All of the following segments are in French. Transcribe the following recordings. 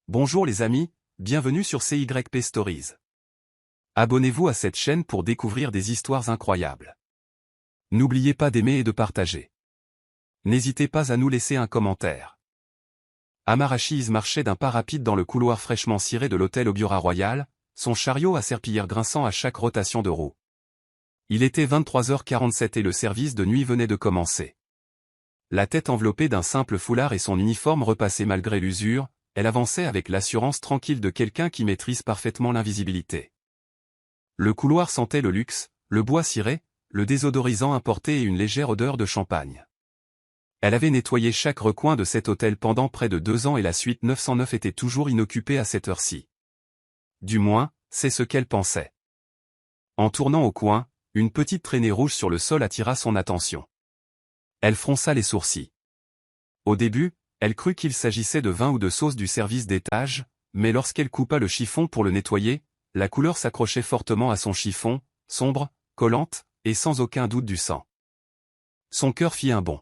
Bonjour les amis, bienvenue sur CYP Stories. Abonnez-vous à cette chaîne pour découvrir des histoires incroyables. N'oubliez pas d'aimer et de partager. N'hésitez pas à nous laisser un commentaire. Amarachi marchait d'un pas rapide dans le couloir fraîchement ciré de l'hôtel Obiora Royal, son chariot à serpillière grinçant à chaque rotation de roue. Il était 23h47 et le service de nuit venait de commencer. La tête enveloppée d'un simple foulard et son uniforme repassé malgré l'usure, elle avançait avec l'assurance tranquille de quelqu'un qui maîtrise parfaitement l'invisibilité. Le couloir sentait le luxe, le bois ciré, le désodorisant importé et une légère odeur de champagne. Elle avait nettoyé chaque recoin de cet hôtel pendant près de 2 ans et la suite 909 était toujours inoccupée à cette heure-ci. Du moins, c'est ce qu'elle pensait. En tournant au coin, une petite traînée rouge sur le sol attira son attention. Elle fronça les sourcils. Au début, elle crut qu'il s'agissait de vin ou de sauce du service d'étage, mais lorsqu'elle coupa le chiffon pour le nettoyer, la couleur s'accrochait fortement à son chiffon, sombre, collante, et sans aucun doute du sang. Son cœur fit un bond.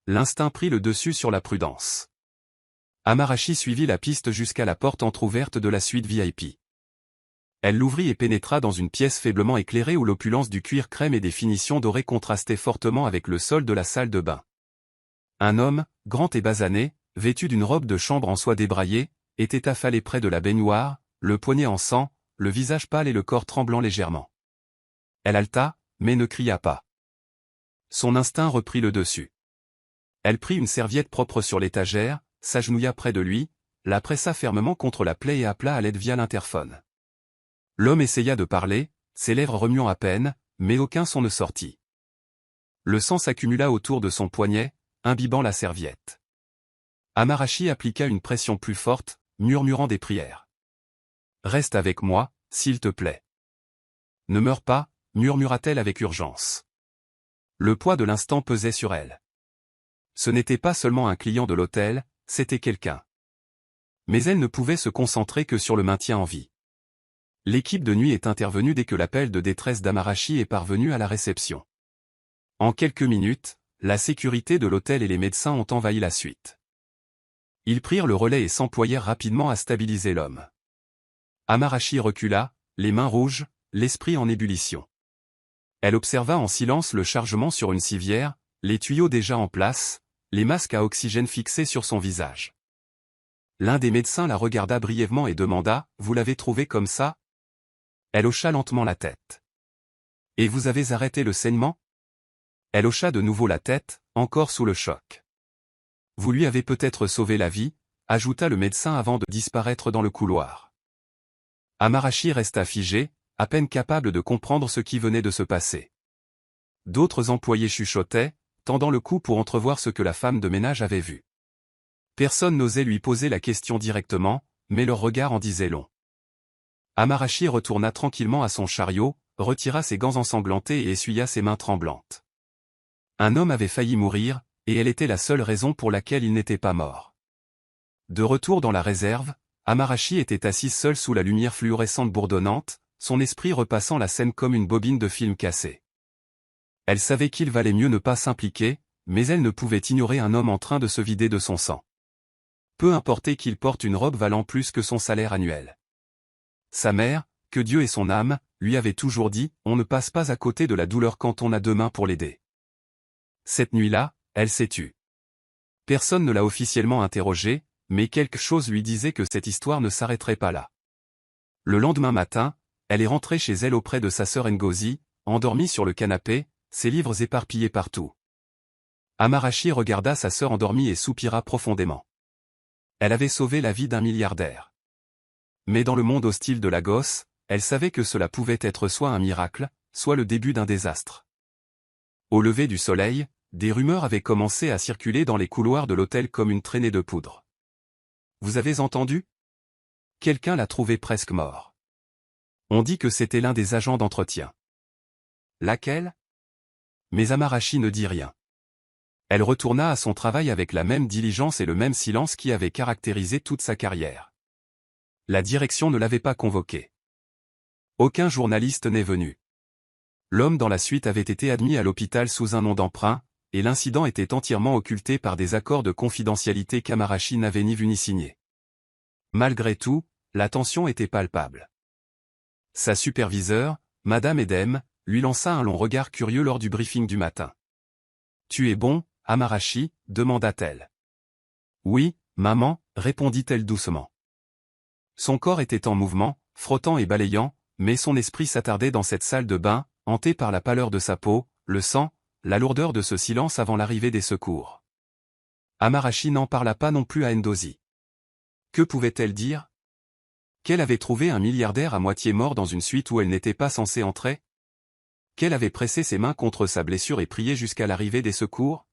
L'instinct prit le dessus sur la prudence. Amarachi suivit la piste jusqu'à la porte entr'ouverte de la suite VIP. Elle l'ouvrit et pénétra dans une pièce faiblement éclairée où l'opulence du cuir crème et des finitions dorées contrastaient fortement avec le sol de la salle de bain. Un homme, grand et basané, vêtu d'une robe de chambre en soie débraillée, était affalé près de la baignoire, le poignet en sang, le visage pâle et le corps tremblant légèrement. Elle haleta, mais ne cria pas. Son instinct reprit le dessus. Elle prit une serviette propre sur l'étagère, s'agenouilla près de lui, la pressa fermement contre la plaie et appela à l'aide via l'interphone. L'homme essaya de parler, ses lèvres remuant à peine, mais aucun son ne sortit. Le sang s'accumula autour de son poignet, imbibant la serviette. Amarachi appliqua une pression plus forte, murmurant des prières. « Reste avec moi, s'il te plaît. »« Ne meurs pas » murmura-t-elle avec urgence. Le poids de l'instant pesait sur elle. Ce n'était pas seulement un client de l'hôtel, c'était quelqu'un. Mais elle ne pouvait se concentrer que sur le maintien en vie. L'équipe de nuit est intervenue dès que l'appel de détresse d'Amarachi est parvenu à la réception. En quelques minutes, la sécurité de l'hôtel et les médecins ont envahi la suite. Ils prirent le relais et s'employèrent rapidement à stabiliser l'homme. Amarachi recula, les mains rouges, l'esprit en ébullition. Elle observa en silence le chargement sur une civière, les tuyaux déjà en place, les masques à oxygène fixés sur son visage. L'un des médecins la regarda brièvement et demanda « Vous l'avez trouvé comme ça ?» Elle hocha lentement la tête. « Et vous avez arrêté le saignement ?» Elle hocha de nouveau la tête, encore sous le choc. « Vous lui avez peut-être sauvé la vie », ajouta le médecin avant de disparaître dans le couloir. Amarachi resta figé, à peine capable de comprendre ce qui venait de se passer. D'autres employés chuchotaient, tendant le cou pour entrevoir ce que la femme de ménage avait vu. Personne n'osait lui poser la question directement, mais leur regard en disait long. Amarachi retourna tranquillement à son chariot, retira ses gants ensanglantés et essuya ses mains tremblantes. Un homme avait failli mourir, et elle était la seule raison pour laquelle il n'était pas mort. De retour dans la réserve, Amarachi était assise seule sous la lumière fluorescente bourdonnante, son esprit repassant la scène comme une bobine de film cassé. Elle savait qu'il valait mieux ne pas s'impliquer, mais elle ne pouvait ignorer un homme en train de se vider de son sang. Peu importait qu'il porte une robe valant plus que son salaire annuel. Sa mère, que Dieu ait son âme, lui avait toujours dit « On ne passe pas à côté de la douleur quand on a 2 mains pour l'aider ». Cette nuit-là, elle s'est tue. Personne ne l'a officiellement interrogée, mais quelque chose lui disait que cette histoire ne s'arrêterait pas là. Le lendemain matin, elle est rentrée chez elle auprès de sa sœur Ngozi, endormie sur le canapé, ses livres éparpillés partout. Amarachi regarda sa sœur endormie et soupira profondément. Elle avait sauvé la vie d'un milliardaire. Mais dans le monde hostile de Lagos, elle savait que cela pouvait être soit un miracle, soit le début d'un désastre. Au lever du soleil, des rumeurs avaient commencé à circuler dans les couloirs de l'hôtel comme une traînée de poudre. « Vous avez entendu ? Quelqu'un l'a trouvé presque mort. On dit que c'était l'un des agents d'entretien. » Laquelle ? Mais Amarachi ne dit rien. Elle retourna à son travail avec la même diligence et le même silence qui avait caractérisé toute sa carrière. La direction ne l'avait pas convoquée. Aucun journaliste n'est venu. L'homme dans la suite avait été admis à l'hôpital sous un nom d'emprunt, et l'incident était entièrement occulté par des accords de confidentialité qu'Amarachi n'avait ni vu ni signé. Malgré tout, la tension était palpable. Sa superviseure, Madame Edem, lui lança un long regard curieux lors du briefing du matin. « Tu es bon, Amarashi ?» demanda-t-elle. « Oui, maman » répondit-elle doucement. Son corps était en mouvement, frottant et balayant, mais son esprit s'attardait dans cette salle de bain, hanté par la pâleur de sa peau, le sang, la lourdeur de ce silence avant l'arrivée des secours. Amarashi n'en parla pas non plus à Endozi. Que pouvait-elle dire? Qu'elle avait trouvé un milliardaire à moitié mort dans une suite où elle n'était pas censée entrer? Qu'elle avait pressé ses mains contre sa blessure et prié jusqu'à l'arrivée des secours?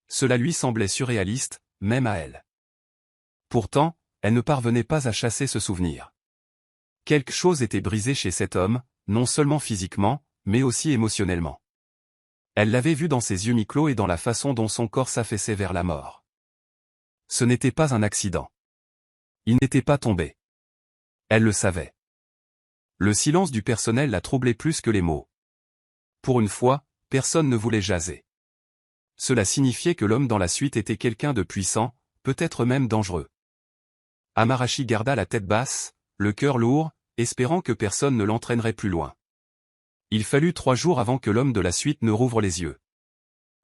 Cela lui semblait surréaliste, même à elle. Pourtant, elle ne parvenait pas à chasser ce souvenir. Quelque chose était brisé chez cet homme, non seulement physiquement, mais aussi émotionnellement. Elle l'avait vu dans ses yeux mi-clos et dans la façon dont son corps s'affaissait vers la mort. Ce n'était pas un accident. Il n'était pas tombé. Elle le savait. Le silence du personnel la troublait plus que les mots. Pour une fois, personne ne voulait jaser. Cela signifiait que l'homme dans la suite était quelqu'un de puissant, peut-être même dangereux. Amarashi garda la tête basse, le cœur lourd, espérant que personne ne l'entraînerait plus loin. Il fallut 3 jours avant que l'homme de la suite ne rouvre les yeux.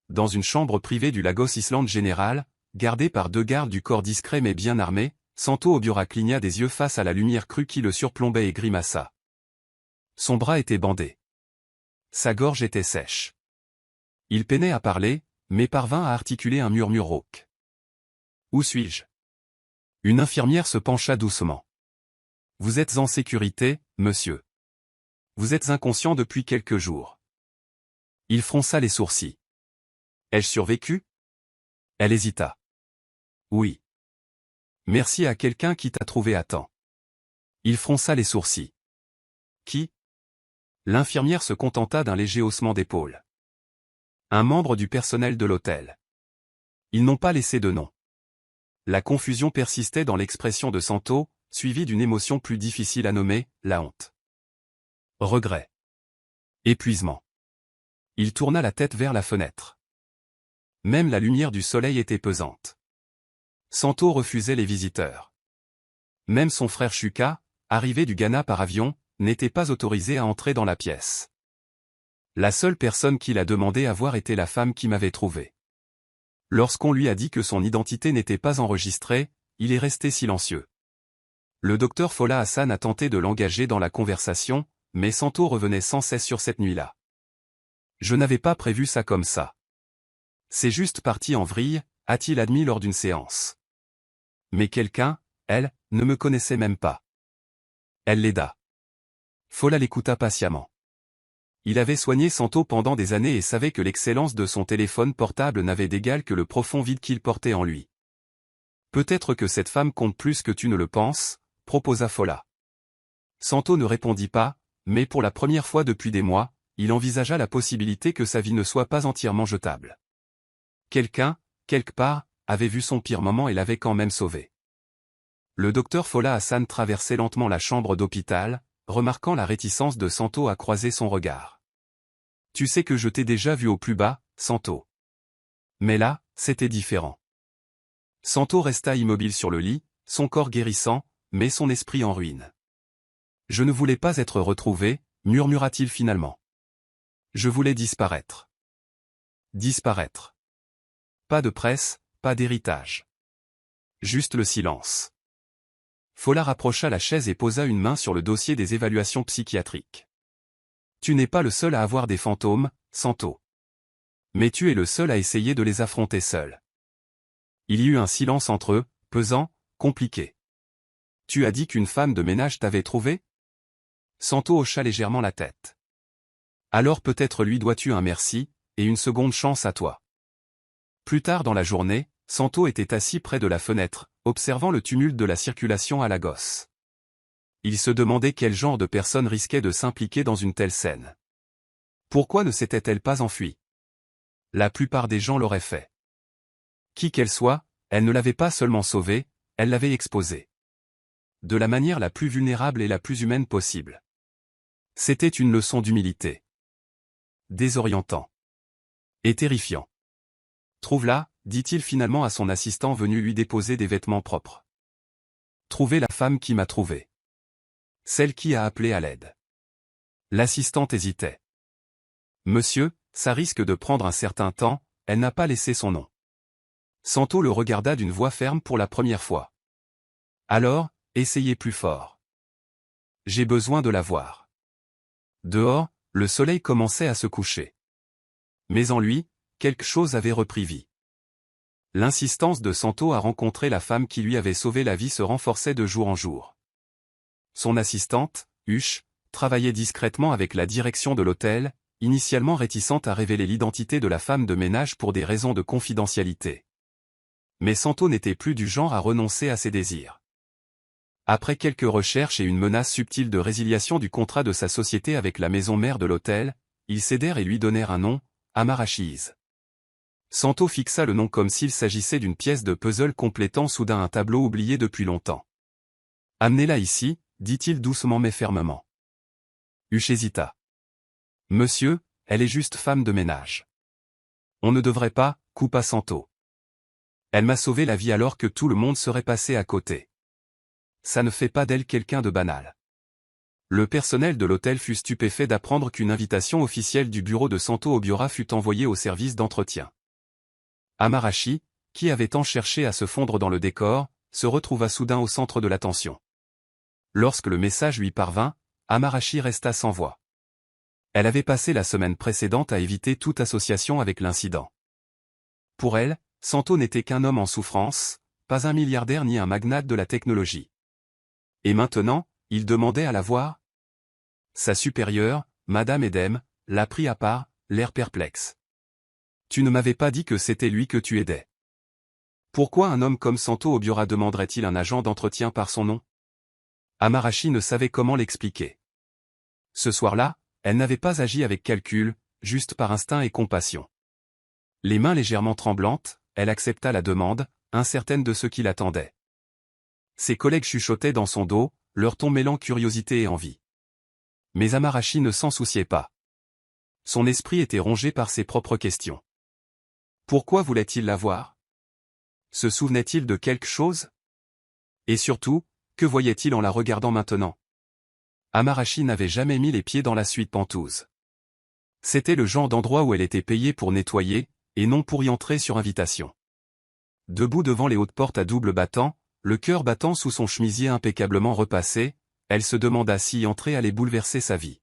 Dans une chambre privée du Lagos Island General, gardée par 2 gardes du corps discrets mais bien armés, Santo Obiora cligna des yeux face à la lumière crue qui le surplombait et grimaça. Son bras était bandé. Sa gorge était sèche. Il peinait à parler, mais parvint à articuler un murmure rauque. « Où suis-je » Une infirmière se pencha doucement. « Vous êtes en sécurité, monsieur. Vous êtes inconscient depuis quelques jours. » Il fronça les sourcils. « Ai-je survécu » Elle hésita. « Oui. Merci à quelqu'un qui t'a trouvé à temps. » Il fronça les sourcils. « Qui » L'infirmière se contenta d'un léger haussement d'épaule. « Un membre du personnel de l'hôtel. Ils n'ont pas laissé de nom. » La confusion persistait dans l'expression de Santo, suivie d'une émotion plus difficile à nommer, la honte. Regret. Épuisement. Il tourna la tête vers la fenêtre. Même la lumière du soleil était pesante. Santo refusait les visiteurs. Même son frère Shuka, arrivé du Ghana par avion, n'était pas autorisé à entrer dans la pièce. La seule personne qu'il a demandé à voir était la femme qui m'avait trouvé. Lorsqu'on lui a dit que son identité n'était pas enregistrée, il est resté silencieux. Le docteur Fola Hassan a tenté de l'engager dans la conversation, mais Santo revenait sans cesse sur cette nuit-là. Je n'avais pas prévu ça comme ça. C'est juste parti en vrille, a-t-il admis lors d'une séance. Mais quelqu'un, elle, ne me connaissait même pas. Elle l'aida. Fola l'écouta patiemment. Il avait soigné Santo pendant des années et savait que l'excellence de son téléphone portable n'avait d'égal que le profond vide qu'il portait en lui. Peut-être que cette femme compte plus que tu ne le penses, proposa Fola. Santo ne répondit pas, mais pour la première fois depuis des mois, il envisagea la possibilité que sa vie ne soit pas entièrement jetable. Quelqu'un, quelque part, avait vu son pire moment et l'avait quand même sauvé. Le docteur Fola Hassan traversait lentement la chambre d'hôpital, remarquant la réticence de Santo à croiser son regard. « Tu sais que je t'ai déjà vu au plus bas, Santo. » Mais là, c'était différent. Santo resta immobile sur le lit, son corps guérissant, mais son esprit en ruine. « Je ne voulais pas être retrouvé, » murmura-t-il finalement. « Je voulais disparaître. » Disparaître. Pas de presse, pas d'héritage. Juste le silence. Fola rapprocha la chaise et posa une main sur le dossier des évaluations psychiatriques. « Tu n'es pas le seul à avoir des fantômes, Santo. Mais tu es le seul à essayer de les affronter seul. » Il y eut un silence entre eux, pesant, compliqué. « Tu as dit qu'une femme de ménage t'avait trouvé » Santo hocha légèrement la tête. « Alors peut-être lui dois-tu un merci, et une seconde chance à toi. » Plus tard dans la journée, Santo était assis près de la fenêtre, observant le tumulte de la circulation à Lagos. Il se demandait quel genre de personne risquait de s'impliquer dans une telle scène. Pourquoi ne s'était-elle pas enfuie? La plupart des gens l'auraient fait. Qui qu'elle soit, elle ne l'avait pas seulement sauvée, elle l'avait exposée. De la manière la plus vulnérable et la plus humaine possible. C'était une leçon d'humilité. Désorientant. Et terrifiant. « Trouve-la, dit-il finalement à son assistant venu lui déposer des vêtements propres. Trouver la femme qui m'a trouvé. Celle qui a appelé à l'aide. L'assistante hésitait. Monsieur, ça risque de prendre un certain temps, elle n'a pas laissé son nom. Santo le regarda d'une voix ferme pour la première fois. Alors, essayez plus fort. J'ai besoin de la voir. Dehors, le soleil commençait à se coucher. Mais en lui, quelque chose avait repris vie. L'insistance de Santo à rencontrer la femme qui lui avait sauvé la vie se renforçait de jour en jour. Son assistante, Huche, travaillait discrètement avec la direction de l'hôtel, initialement réticente à révéler l'identité de la femme de ménage pour des raisons de confidentialité. Mais Santo n'était plus du genre à renoncer à ses désirs. Après quelques recherches et une menace subtile de résiliation du contrat de sa société avec la maison mère de l'hôtel, ils cédèrent et lui donnèrent un nom, Amarachise. Santo fixa le nom comme s'il s'agissait d'une pièce de puzzle complétant soudain un tableau oublié depuis longtemps. « Amenez-la ici », dit-il doucement mais fermement. Huche hésita. « Monsieur, elle est juste femme de ménage. »« On ne devrait pas », coupa Santo. « Elle m'a sauvé la vie alors que tout le monde serait passé à côté. Ça ne fait pas d'elle quelqu'un de banal. » Le personnel de l'hôtel fut stupéfait d'apprendre qu'une invitation officielle du bureau de Santo Obiora fut envoyée au service d'entretien. Amarashi, qui avait tant cherché à se fondre dans le décor, se retrouva soudain au centre de l'attention. Lorsque le message lui parvint, Amarashi resta sans voix. Elle avait passé la semaine précédente à éviter toute association avec l'incident. Pour elle, Santo n'était qu'un homme en souffrance, pas un milliardaire ni un magnate de la technologie. Et maintenant, il demandait à la voir ? Sa supérieure, Madame Edem, l'a pris à part, l'air perplexe. Tu ne m'avais pas dit que c'était lui que tu aidais. Pourquoi un homme comme Santo Obiora demanderait-il un agent d'entretien par son nom ? Amarashi ne savait comment l'expliquer. Ce soir-là, elle n'avait pas agi avec calcul, juste par instinct et compassion. Les mains légèrement tremblantes, elle accepta la demande, incertaine de ce qui l'attendait. Ses collègues chuchotaient dans son dos, leur ton mêlant curiosité et envie. Mais Amarashi ne s'en souciait pas. Son esprit était rongé par ses propres questions. Pourquoi voulait-il la voir ? Se souvenait-il de quelque chose ? Et surtout, que voyait-il en la regardant maintenant ? Amarashi n'avait jamais mis les pieds dans la suite Pentouse. C'était le genre d'endroit où elle était payée pour nettoyer, et non pour y entrer sur invitation. Debout devant les hautes portes à double battant, le cœur battant sous son chemisier impeccablement repassé, elle se demanda si y entrer allait bouleverser sa vie.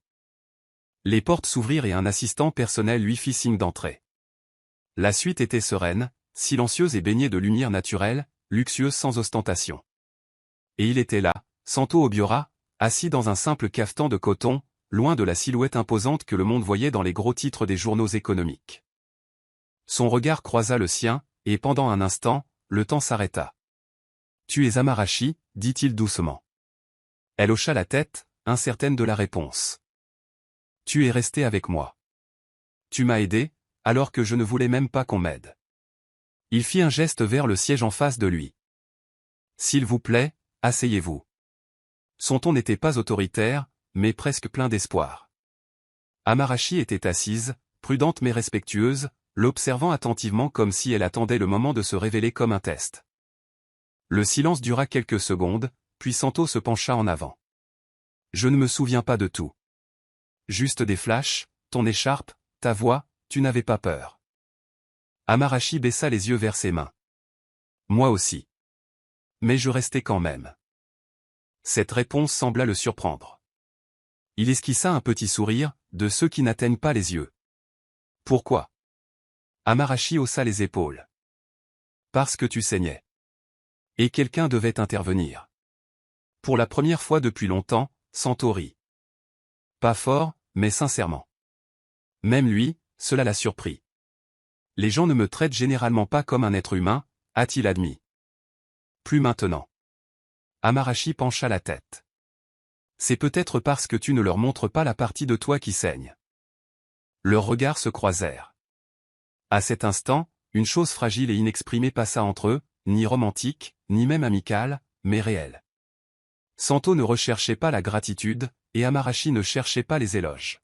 Les portes s'ouvrirent et un assistant personnel lui fit signe d'entrer. La suite était sereine, silencieuse et baignée de lumière naturelle, luxueuse sans ostentation. Et il était là, Santo Obiora, assis dans un simple cafetan de coton, loin de la silhouette imposante que le monde voyait dans les gros titres des journaux économiques. Son regard croisa le sien, et pendant un instant, le temps s'arrêta. « Tu es Amarashi » dit-il doucement. Elle hocha la tête, incertaine de la réponse. « Tu es resté avec moi. Tu m'as aidé, alors que je ne voulais même pas qu'on m'aide. » Il fit un geste vers le siège en face de lui. « S'il vous plaît, asseyez-vous. » Son ton n'était pas autoritaire, mais presque plein d'espoir. Amarashi était assise, prudente mais respectueuse, l'observant attentivement comme si elle attendait le moment de se révéler comme un test. Le silence dura quelques secondes, puis Santo se pencha en avant. « Je ne me souviens pas de tout. Juste des flashs, ton écharpe, ta voix, tu n'avais pas peur. » Amarashi baissa les yeux vers ses mains. « Moi aussi. Mais je restais quand même. » Cette réponse sembla le surprendre. Il esquissa un petit sourire, de ceux qui n'atteignent pas les yeux. « Pourquoi ?» Amarashi haussa les épaules. « Parce que tu saignais. Et quelqu'un devait intervenir. » Pour la première fois depuis longtemps, Santo rit. Pas fort, mais sincèrement. Même lui, cela l'a surpris. « Les gens ne me traitent généralement pas comme un être humain », a-t-il admis. « Plus maintenant. » Amarashi pencha la tête. « C'est peut-être parce que tu ne leur montres pas la partie de toi qui saigne. » Leurs regards se croisèrent. À cet instant, une chose fragile et inexprimée passa entre eux, ni romantique, ni même amicale, mais réelle. Santo ne recherchait pas la gratitude, et Amarashi ne cherchait pas les éloges.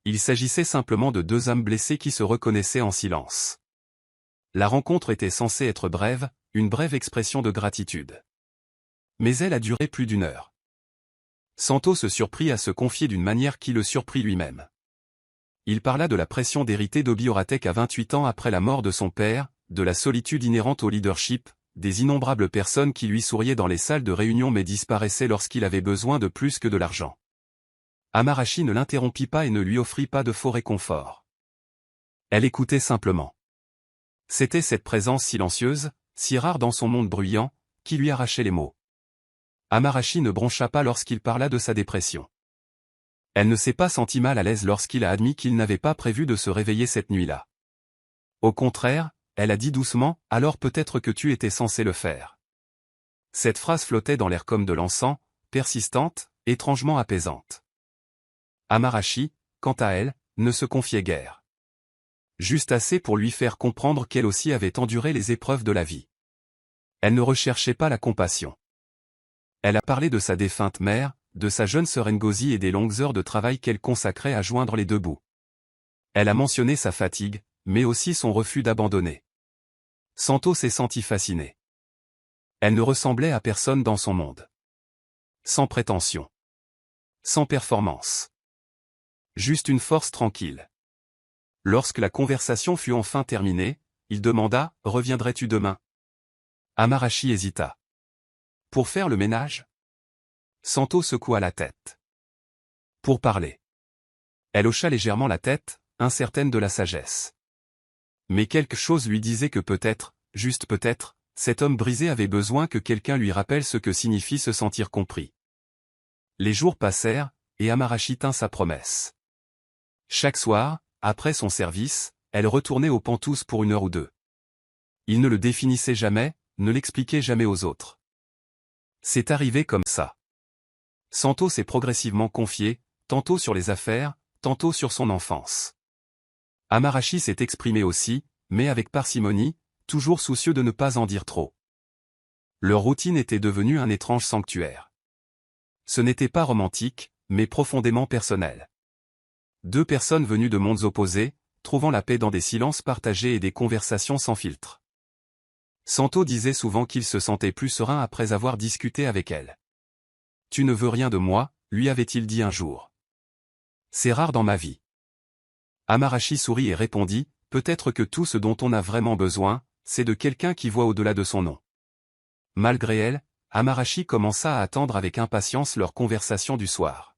Il s'agissait simplement de deux âmes blessées qui se reconnaissaient en silence. La rencontre était censée être brève, une brève expression de gratitude. Mais elle a duré plus d'1 heure. Santo se surprit à se confier d'une manière qui le surprit lui-même. Il parla de la pression d'hériter d'Obi Oratek à 28 ans après la mort de son père, de la solitude inhérente au leadership, des innombrables personnes qui lui souriaient dans les salles de réunion mais disparaissaient lorsqu'il avait besoin de plus que de l'argent. Amarashi ne l'interrompit pas et ne lui offrit pas de faux réconfort. Elle écoutait simplement. C'était cette présence silencieuse, si rare dans son monde bruyant, qui lui arrachait les mots. Amarashi ne broncha pas lorsqu'il parla de sa dépression. Elle ne s'est pas sentie mal à l'aise lorsqu'il a admis qu'il n'avait pas prévu de se réveiller cette nuit-là. Au contraire, elle a dit doucement, « Alors peut-être que tu étais censé le faire. » Cette phrase flottait dans l'air comme de l'encens, persistante, étrangement apaisante. Amarashi, quant à elle, ne se confiait guère. Juste assez pour lui faire comprendre qu'elle aussi avait enduré les épreuves de la vie. Elle ne recherchait pas la compassion. Elle a parlé de sa défunte mère, de sa jeune sœur Ngozi et des longues heures de travail qu'elle consacrait à joindre les deux bouts. Elle a mentionné sa fatigue, mais aussi son refus d'abandonner. Santo s'est senti fasciné. Elle ne ressemblait à personne dans son monde. Sans prétention. Sans performance. Juste une force tranquille. Lorsque la conversation fut enfin terminée, il demanda « Reviendrais-tu demain ?» Amarashi hésita. Pour faire le ménage ? Santo secoua la tête. Pour parler. Elle hocha légèrement la tête, incertaine de la sagesse. Mais quelque chose lui disait que peut-être, juste peut-être, cet homme brisé avait besoin que quelqu'un lui rappelle ce que signifie se sentir compris. Les jours passèrent, et Amarashi tint sa promesse. Chaque soir, après son service, elle retournait aux Penthouse pour 1 heure ou 2. Il ne le définissait jamais, ne l'expliquait jamais aux autres. C'est arrivé comme ça. Santo s'est progressivement confié, tantôt sur les affaires, tantôt sur son enfance. Amarashi s'est exprimé aussi, mais avec parcimonie, toujours soucieux de ne pas en dire trop. Leur routine était devenue un étrange sanctuaire. Ce n'était pas romantique, mais profondément personnel. 2 personnes venues de mondes opposés, trouvant la paix dans des silences partagés et des conversations sans filtre. Santo disait souvent qu'il se sentait plus serein après avoir discuté avec elle. « Tu ne veux rien de moi », lui avait-il dit un jour. « C'est rare dans ma vie. » Amarashi sourit et répondit, « Peut-être que tout ce dont on a vraiment besoin, c'est de quelqu'un qui voit au-delà de son nom. » Malgré elle, Amarashi commença à attendre avec impatience leur conversation du soir.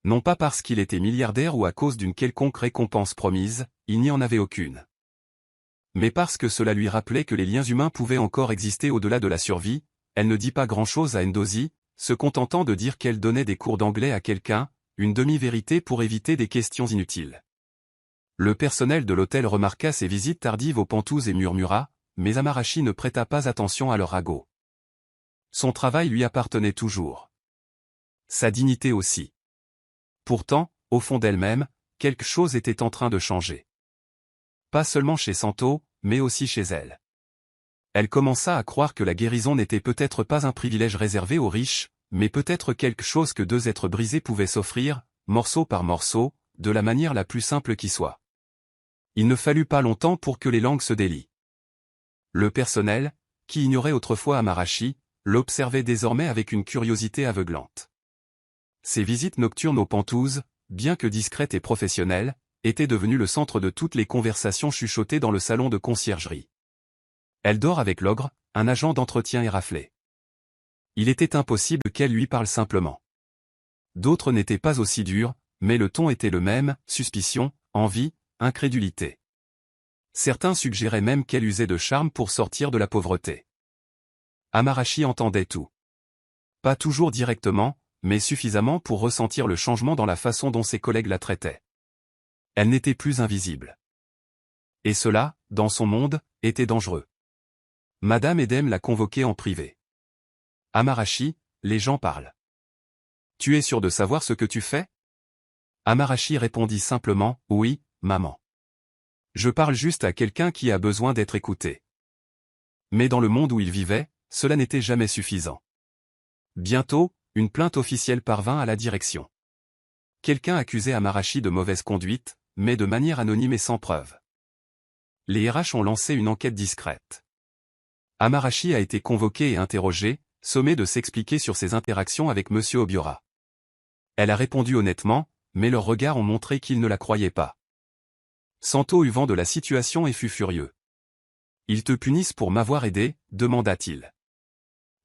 Non pas parce qu'il était milliardaire ou à cause d'une quelconque récompense promise, il n'y en avait aucune. Mais parce que cela lui rappelait que les liens humains pouvaient encore exister au-delà de la survie. Elle ne dit pas grand-chose à Ngozi, se contentant de dire qu'elle donnait des cours d'anglais à quelqu'un, une demi-vérité pour éviter des questions inutiles. Le personnel de l'hôtel remarqua ses visites tardives aux Penthouse et murmura, mais Amarashi ne prêta pas attention à leur ragot. Son travail lui appartenait toujours. Sa dignité aussi. Pourtant, au fond d'elle-même, quelque chose était en train de changer. Pas seulement chez Santo, mais aussi chez elle. Elle commença à croire que la guérison n'était peut-être pas un privilège réservé aux riches, mais peut-être quelque chose que 2 êtres brisés pouvaient s'offrir, morceau par morceau, de la manière la plus simple qui soit. Il ne fallut pas longtemps pour que les langues se délient. Le personnel, qui ignorait autrefois Amarashi, l'observait désormais avec une curiosité aveuglante. Ses visites nocturnes aux Penthouse, bien que discrètes et professionnelles, étaient devenues le centre de toutes les conversations chuchotées dans le salon de conciergerie. Elle dort avec l'ogre, un agent d'entretien éraflé. Il était impossible qu'elle lui parle simplement. D'autres n'étaient pas aussi durs, mais le ton était le même, suspicion, envie, incrédulité. Certains suggéraient même qu'elle usait de charme pour sortir de la pauvreté. Amarashi entendait tout. Pas toujours directement, mais suffisamment pour ressentir le changement dans la façon dont ses collègues la traitaient. Elle n'était plus invisible. Et cela, dans son monde, était dangereux. Madame Edem l'a convoquée en privé. Amarashi, les gens parlent. Tu es sûr de savoir ce que tu fais ? Amarashi répondit simplement, oui, maman. Je parle juste à quelqu'un qui a besoin d'être écouté. Mais dans le monde où il vivait, cela n'était jamais suffisant. Bientôt, une plainte officielle parvint à la direction. Quelqu'un accusait Amarashi de mauvaise conduite, mais de manière anonyme et sans preuve. Les RH ont lancé une enquête discrète. Amarashi a été convoqué et interrogé, sommée de s'expliquer sur ses interactions avec Monsieur Obiora. Elle a répondu honnêtement, mais leurs regards ont montré qu'ils ne la croyaient pas. Santo eut vent de la situation et fut furieux. « Ils te punissent pour m'avoir aidé ?» demanda-t-il.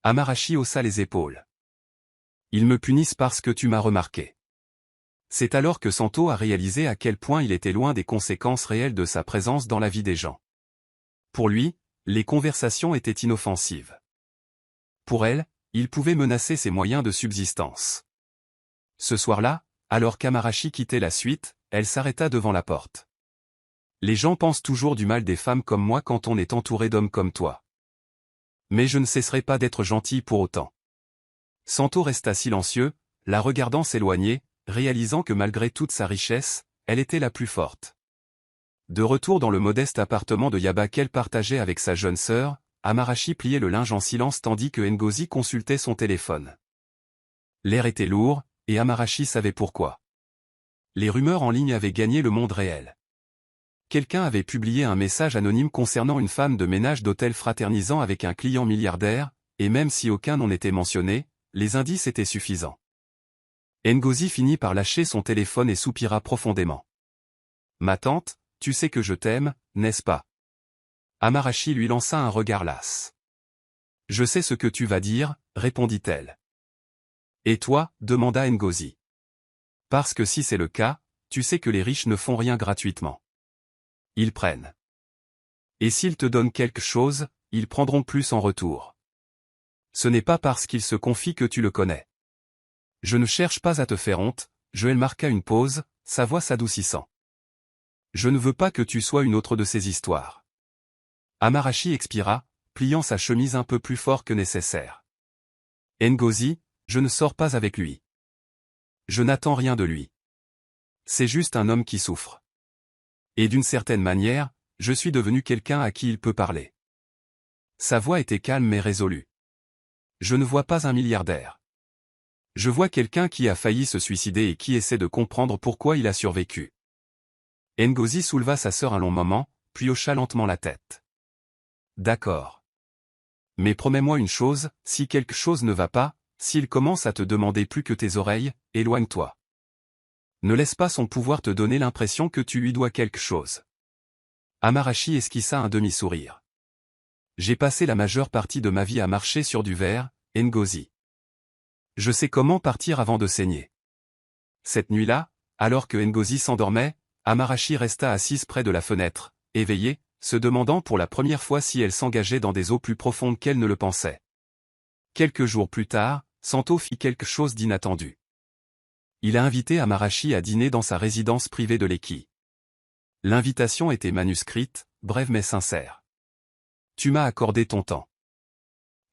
Amarashi haussa les épaules. « Ils me punissent parce que tu m'as remarqué. » C'est alors que Santo a réalisé à quel point il était loin des conséquences réelles de sa présence dans la vie des gens. Pour lui, les conversations étaient inoffensives. Pour elle, il pouvait menacer ses moyens de subsistance. Ce soir-là, alors qu'Amarashi quittait la suite, elle s'arrêta devant la porte. « Les gens pensent toujours du mal des femmes comme moi quand on est entouré d'hommes comme toi. Mais je ne cesserai pas d'être gentil pour autant. » Santo resta silencieux, la regardant s'éloigner, réalisant que malgré toute sa richesse, elle était la plus forte. De retour dans le modeste appartement de Yaba qu'elle partageait avec sa jeune sœur, Amarashi pliait le linge en silence tandis que Ngozi consultait son téléphone. L'air était lourd, et Amarashi savait pourquoi. Les rumeurs en ligne avaient gagné le monde réel. Quelqu'un avait publié un message anonyme concernant une femme de ménage d'hôtel fraternisant avec un client milliardaire, et même si aucun nom n'était mentionné, les indices étaient suffisants. Ngozi finit par lâcher son téléphone et soupira profondément. « Ma tante, tu sais que je t'aime, n'est-ce pas ?» Amarashi lui lança un regard las. « Je sais ce que tu vas dire, » répondit-elle. « Et toi ?» demanda Ngozi. « Parce que si c'est le cas, tu sais que les riches ne font rien gratuitement. Ils prennent. Et s'ils te donnent quelque chose, ils prendront plus en retour. Ce n'est pas parce qu'il se confie que tu le connais. Je ne cherche pas à te faire honte. » Joël marqua une pause, sa voix s'adoucissant. « Je ne veux pas que tu sois une autre de ces histoires. » Amarashi expira, pliant sa chemise un peu plus fort que nécessaire. « Ngozi, je ne sors pas avec lui. Je n'attends rien de lui. C'est juste un homme qui souffre. Et d'une certaine manière, je suis devenu quelqu'un à qui il peut parler. » Sa voix était calme mais résolue. « Je ne vois pas un milliardaire. Je vois quelqu'un qui a failli se suicider et qui essaie de comprendre pourquoi il a survécu. » Ngozi souleva sa sœur un long moment, puis hocha lentement la tête. « D'accord. Mais promets-moi une chose, si quelque chose ne va pas, s'il commence à te demander plus que tes oreilles, éloigne-toi. Ne laisse pas son pouvoir te donner l'impression que tu lui dois quelque chose. » Amarashi esquissa un demi-sourire. « J'ai passé la majeure partie de ma vie à marcher sur du verre, Ngozi. Je sais comment partir avant de saigner. » Cette nuit-là, alors que Ngozi s'endormait, Amarashi resta assise près de la fenêtre, éveillée, se demandant pour la première fois si elle s'engageait dans des eaux plus profondes qu'elle ne le pensait. Quelques jours plus tard, Santo fit quelque chose d'inattendu. Il a invité Amarashi à dîner dans sa résidence privée de l'Eki. L'invitation était manuscrite, brève mais sincère. « Tu m'as accordé ton temps.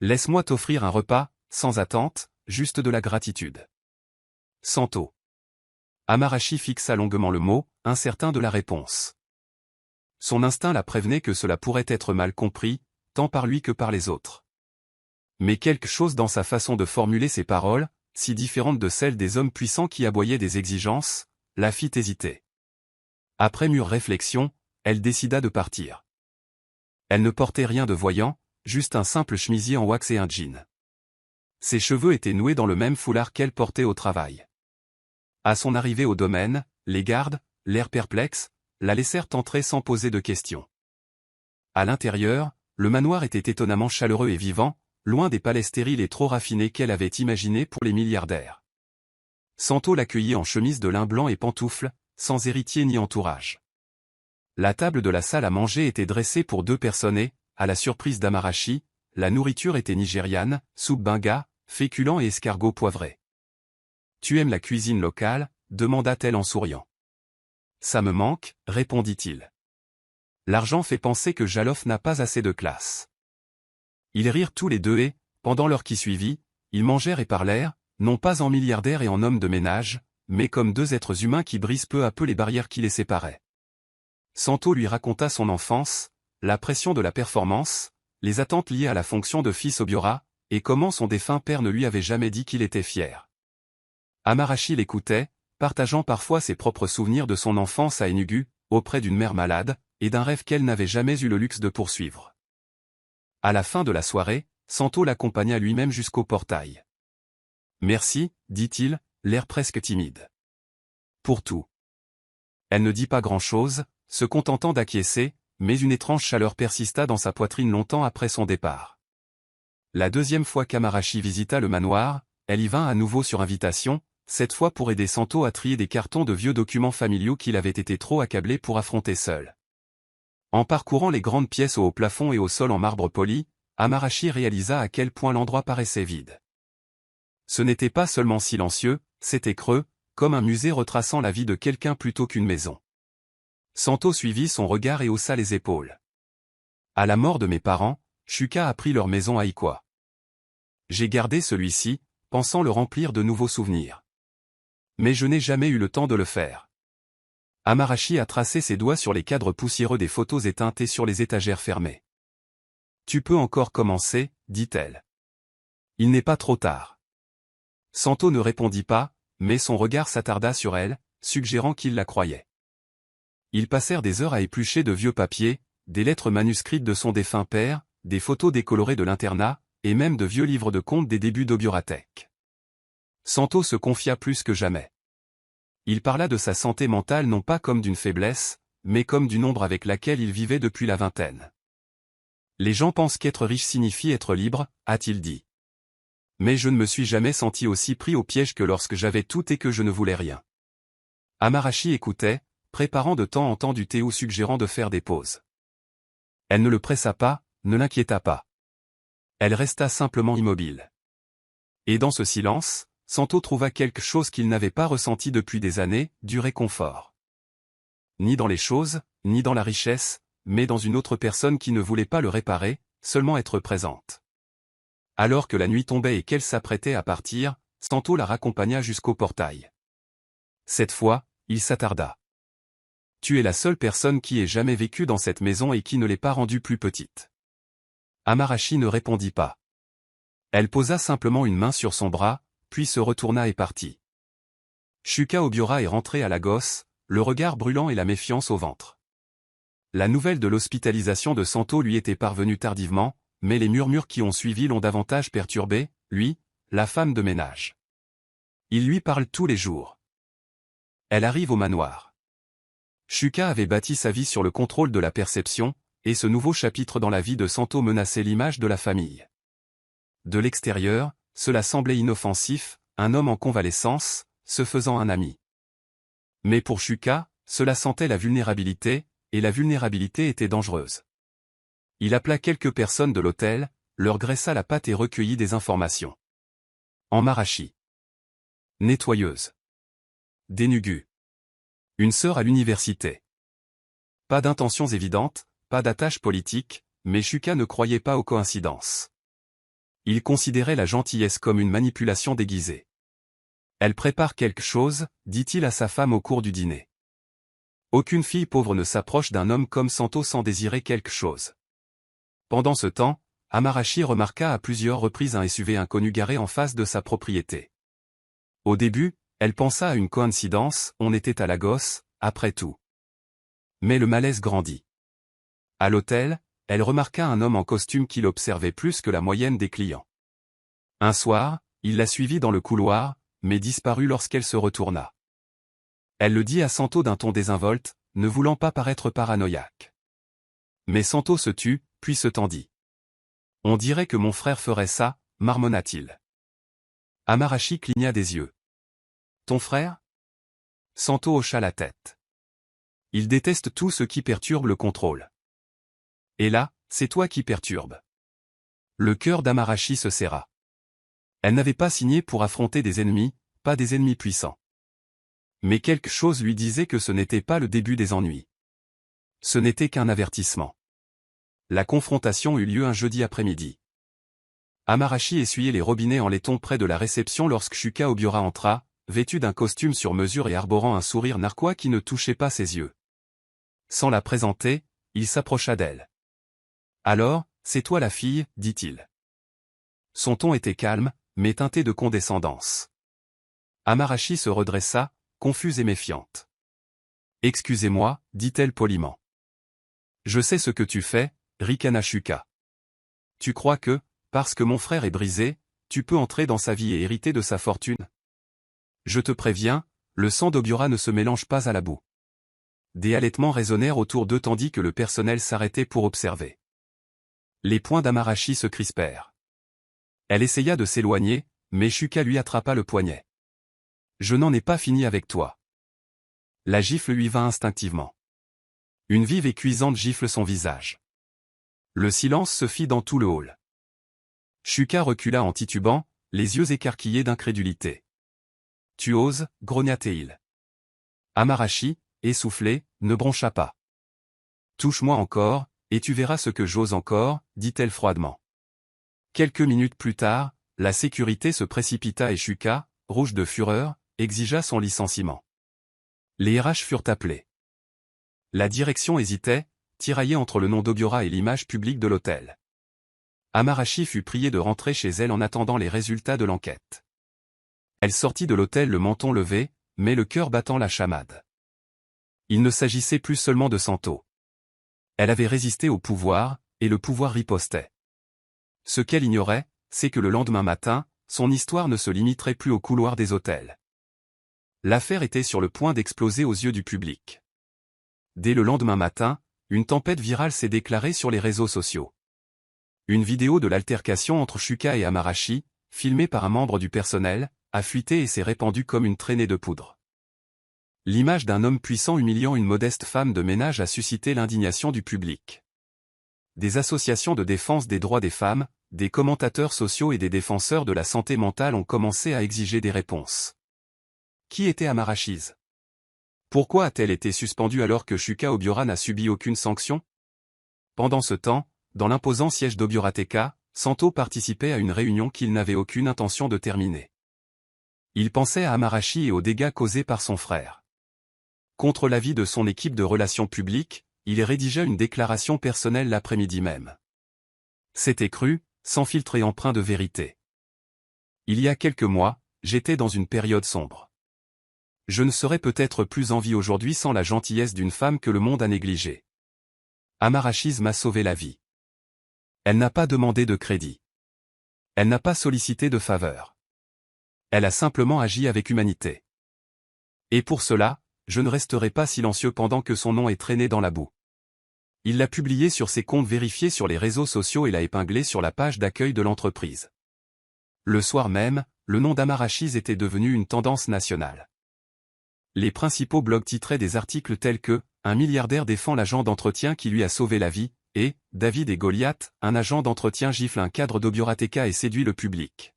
Laisse-moi t'offrir un repas, sans attente, juste de la gratitude. » Santo. Amarashi fixa longuement le mot, incertain de la réponse. Son instinct la prévenait que cela pourrait être mal compris, tant par lui que par les autres. Mais quelque chose dans sa façon de formuler ses paroles, si différente de celle des hommes puissants qui aboyaient des exigences, la fit hésiter. Après mûre réflexion, elle décida de partir. Elle ne portait rien de voyant, juste un simple chemisier en wax et un jean. Ses cheveux étaient noués dans le même foulard qu'elle portait au travail. À son arrivée au domaine, les gardes, l'air perplexe, la laissèrent entrer sans poser de questions. À l'intérieur, le manoir était étonnamment chaleureux et vivant, loin des palais stériles et trop raffinés qu'elle avait imaginés pour les milliardaires. Santo l'accueillit en chemise de lin blanc et pantoufles, sans héritier ni entourage. La table de la salle à manger était dressée pour 2 personnes et, à la surprise d'Amarashi, la nourriture était nigériane, soupe benga, féculents et escargots poivrés. « Tu aimes la cuisine locale ?» demanda-t-elle en souriant. « Ça me manque » répondit-il. L'argent fait penser que Jalof n'a pas assez de classe. Ils rirent tous les deux et, pendant l'heure qui suivit, ils mangèrent et parlèrent, non pas en milliardaires et en hommes de ménage, mais comme 2 êtres humains qui brisent peu à peu les barrières qui les séparaient. Santo lui raconta son enfance, la pression de la performance, les attentes liées à la fonction de fils Obiora, et comment son défunt père ne lui avait jamais dit qu'il était fier. Amarashi l'écoutait, partageant parfois ses propres souvenirs de son enfance à Enugu, auprès d'une mère malade, et d'un rêve qu'elle n'avait jamais eu le luxe de poursuivre. À la fin de la soirée, Santo l'accompagna lui-même jusqu'au portail. Merci, dit-il, l'air presque timide. Pour tout. Elle ne dit pas grand-chose, se contentant d'acquiescer, mais une étrange chaleur persista dans sa poitrine longtemps après son départ. La deuxième fois qu'Amarashi visita le manoir, elle y vint à nouveau sur invitation, cette fois pour aider Santo à trier des cartons de vieux documents familiaux qu'il avait été trop accablé pour affronter seul. En parcourant les grandes pièces au haut plafond et au sol en marbre poli, Amarashi réalisa à quel point l'endroit paraissait vide. Ce n'était pas seulement silencieux, c'était creux, comme un musée retraçant la vie de quelqu'un plutôt qu'une maison. Santo suivit son regard et haussa les épaules. À la mort de mes parents, Shuka a pris leur maison à Ikwa. J'ai gardé celui-ci, pensant le remplir de nouveaux souvenirs. Mais je n'ai jamais eu le temps de le faire. Amarashi a tracé ses doigts sur les cadres poussiéreux des photos éteintes et sur les étagères fermées. Tu peux encore commencer, dit-elle. Il n'est pas trop tard. Santo ne répondit pas, mais son regard s'attarda sur elle, suggérant qu'il la croyait. Ils passèrent des heures à éplucher de vieux papiers, des lettres manuscrites de son défunt père, des photos décolorées de l'internat, et même de vieux livres de contes des débuts d'Obioratech. Santo se confia plus que jamais. Il parla de sa santé mentale non pas comme d'une faiblesse, mais comme d'une ombre avec laquelle il vivait depuis la vingtaine. Les gens pensent qu'être riche signifie être libre, a-t-il dit. Mais je ne me suis jamais senti aussi pris au piège que lorsque j'avais tout et que je ne voulais rien. Amarashi écoutait, préparant de temps en temps du thé ou suggérant de faire des pauses. Elle ne le pressa pas, ne l'inquiéta pas. Elle resta simplement immobile. Et dans ce silence, Santo trouva quelque chose qu'il n'avait pas ressenti depuis des années, du réconfort. Ni dans les choses, ni dans la richesse, mais dans une autre personne qui ne voulait pas le réparer, seulement être présente. Alors que la nuit tombait et qu'elle s'apprêtait à partir, Santo la raccompagna jusqu'au portail. Cette fois, il s'attarda. Tu es la seule personne qui ait jamais vécu dans cette maison et qui ne l'ait pas rendue plus petite. Amarashi ne répondit pas. Elle posa simplement une main sur son bras, puis se retourna et partit. Shuka Obiora est rentré à Lagos, le regard brûlant et la méfiance au ventre. La nouvelle de l'hospitalisation de Santo lui était parvenue tardivement, mais les murmures qui ont suivi l'ont davantage perturbé, lui, la femme de ménage. Il lui parle tous les jours. Elle arrive au manoir. Shuka avait bâti sa vie sur le contrôle de la perception, et ce nouveau chapitre dans la vie de Santo menaçait l'image de la famille. De l'extérieur, cela semblait inoffensif, un homme en convalescence, se faisant un ami. Mais pour Shuka, cela sentait la vulnérabilité, et la vulnérabilité était dangereuse. Il appela quelques personnes de l'hôtel, leur graissa la patte et recueillit des informations. Amarashi. Nettoyeuse. Dénugu. Une sœur à l'université. Pas d'intentions évidentes, pas d'attache politique, mais Shuka ne croyait pas aux coïncidences. Il considérait la gentillesse comme une manipulation déguisée. Elle prépare quelque chose, dit-il à sa femme au cours du dîner. Aucune fille pauvre ne s'approche d'un homme comme Santo sans désirer quelque chose. Pendant ce temps, Amarashi remarqua à plusieurs reprises un SUV inconnu garé en face de sa propriété. Au début, elle pensa à une coïncidence, on était à Lagos, après tout. Mais le malaise grandit. À l'hôtel, elle remarqua un homme en costume qui l'observait plus que la moyenne des clients. Un soir, il la suivit dans le couloir, mais disparut lorsqu'elle se retourna. Elle le dit à Santo d'un ton désinvolte, ne voulant pas paraître paranoïaque. Mais Santo se tut, puis se tendit. On dirait que mon frère ferait ça, marmonna-t-il. Amarashi cligna des yeux. Ton frère? Santo hocha la tête. Il déteste tout ce qui perturbe le contrôle. Et là, c'est toi qui perturbes. Le cœur d'Amarashi se serra. Elle n'avait pas signé pour affronter des ennemis, pas des ennemis puissants. Mais quelque chose lui disait que ce n'était pas le début des ennuis. Ce n'était qu'un avertissement. La confrontation eut lieu un jeudi après-midi. Amarashi essuyait les robinets en laiton près de la réception lorsque Shuka Obiora entra, vêtu d'un costume sur mesure et arborant un sourire narquois qui ne touchait pas ses yeux. Sans la présenter, il s'approcha d'elle. « Alors, c'est toi la fille, dit-il. » Son ton était calme, mais teinté de condescendance. Amarashi se redressa, confuse et méfiante. « Excusez-moi, dit-elle poliment. Je sais ce que tu fais, ricana Shuka. Tu crois que, parce que mon frère est brisé, tu peux entrer dans sa vie et hériter de sa fortune. Je te préviens, le sang d'Obiora ne se mélange pas à la boue. Des halètements résonnèrent autour d'eux tandis que le personnel s'arrêtait pour observer. Les poings d'Amarashi se crispèrent. Elle essaya de s'éloigner, mais Shuka lui attrapa le poignet. Je n'en ai pas fini avec toi. La gifle lui vint instinctivement. Une vive et cuisante gifle son visage. Le silence se fit dans tout le hall. Shuka recula en titubant, les yeux écarquillés d'incrédulité. Tu oses, grogna-t-il. Amarashi, essoufflé, ne broncha pas. Touche-moi encore, et tu verras ce que j'ose encore, dit-elle froidement. Quelques minutes plus tard, la sécurité se précipita et Shuka, rouge de fureur, exigea son licenciement. Les RH furent appelés. La direction hésitait, tiraillée entre le nom d'Obiora et l'image publique de l'hôtel. Amarashi fut priée de rentrer chez elle en attendant les résultats de l'enquête. Elle sortit de l'hôtel le menton levé, mais le cœur battant la chamade. Il ne s'agissait plus seulement de Santo. Elle avait résisté au pouvoir, et le pouvoir ripostait. Ce qu'elle ignorait, c'est que le lendemain matin, son histoire ne se limiterait plus au couloir des hôtels. L'affaire était sur le point d'exploser aux yeux du public. Dès le lendemain matin, une tempête virale s'est déclarée sur les réseaux sociaux. Une vidéo de l'altercation entre Shuka et Amarashi, filmée par un membre du personnel, a fuité et s'est répandue comme une traînée de poudre. L'image d'un homme puissant humiliant une modeste femme de ménage a suscité l'indignation du public. Des associations de défense des droits des femmes, des commentateurs sociaux et des défenseurs de la santé mentale ont commencé à exiger des réponses. Qui était Amarashi? Pourquoi a-t-elle été suspendue alors que Shuka Obiora n'a subi aucune sanction? Pendant ce temps, dans l'imposant siège d'Obiorateka, Santo participait à une réunion qu'il n'avait aucune intention de terminer. Il pensait à Amarashi et aux dégâts causés par son frère. Contre l'avis de son équipe de relations publiques, il rédigea une déclaration personnelle l'après-midi même. C'était cru, sans filtre et empreint de vérité. Il y a quelques mois, j'étais dans une période sombre. Je ne serais peut-être plus en vie aujourd'hui sans la gentillesse d'une femme que le monde a négligée. Amarashi m'a sauvé la vie. Elle n'a pas demandé de crédit. Elle n'a pas sollicité de faveur. Elle a simplement agi avec humanité. Et pour cela, je ne resterai pas silencieux pendant que son nom est traîné dans la boue. Il l'a publié sur ses comptes vérifiés sur les réseaux sociaux et l'a épinglé sur la page d'accueil de l'entreprise. Le soir même, le nom d'Amarashi était devenu une tendance nationale. Les principaux blogs titraient des articles tels que « Un milliardaire défend l'agent d'entretien qui lui a sauvé la vie » et « David et Goliath, un agent d'entretien gifle un cadre d'Obiorateka et séduit le public ».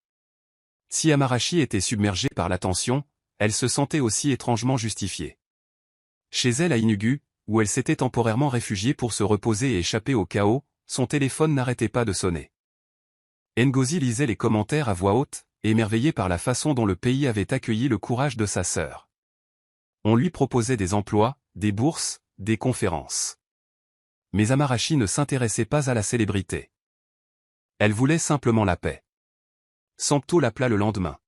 Si Amarashi était submergée par l'attention, elle se sentait aussi étrangement justifiée. Chez elle à Inugu, où elle s'était temporairement réfugiée pour se reposer et échapper au chaos, son téléphone n'arrêtait pas de sonner. Ngozi lisait les commentaires à voix haute, émerveillée par la façon dont le pays avait accueilli le courage de sa sœur. On lui proposait des emplois, des bourses, des conférences. Mais Amarashi ne s'intéressait pas à la célébrité. Elle voulait simplement la paix. Santo l'appela le lendemain.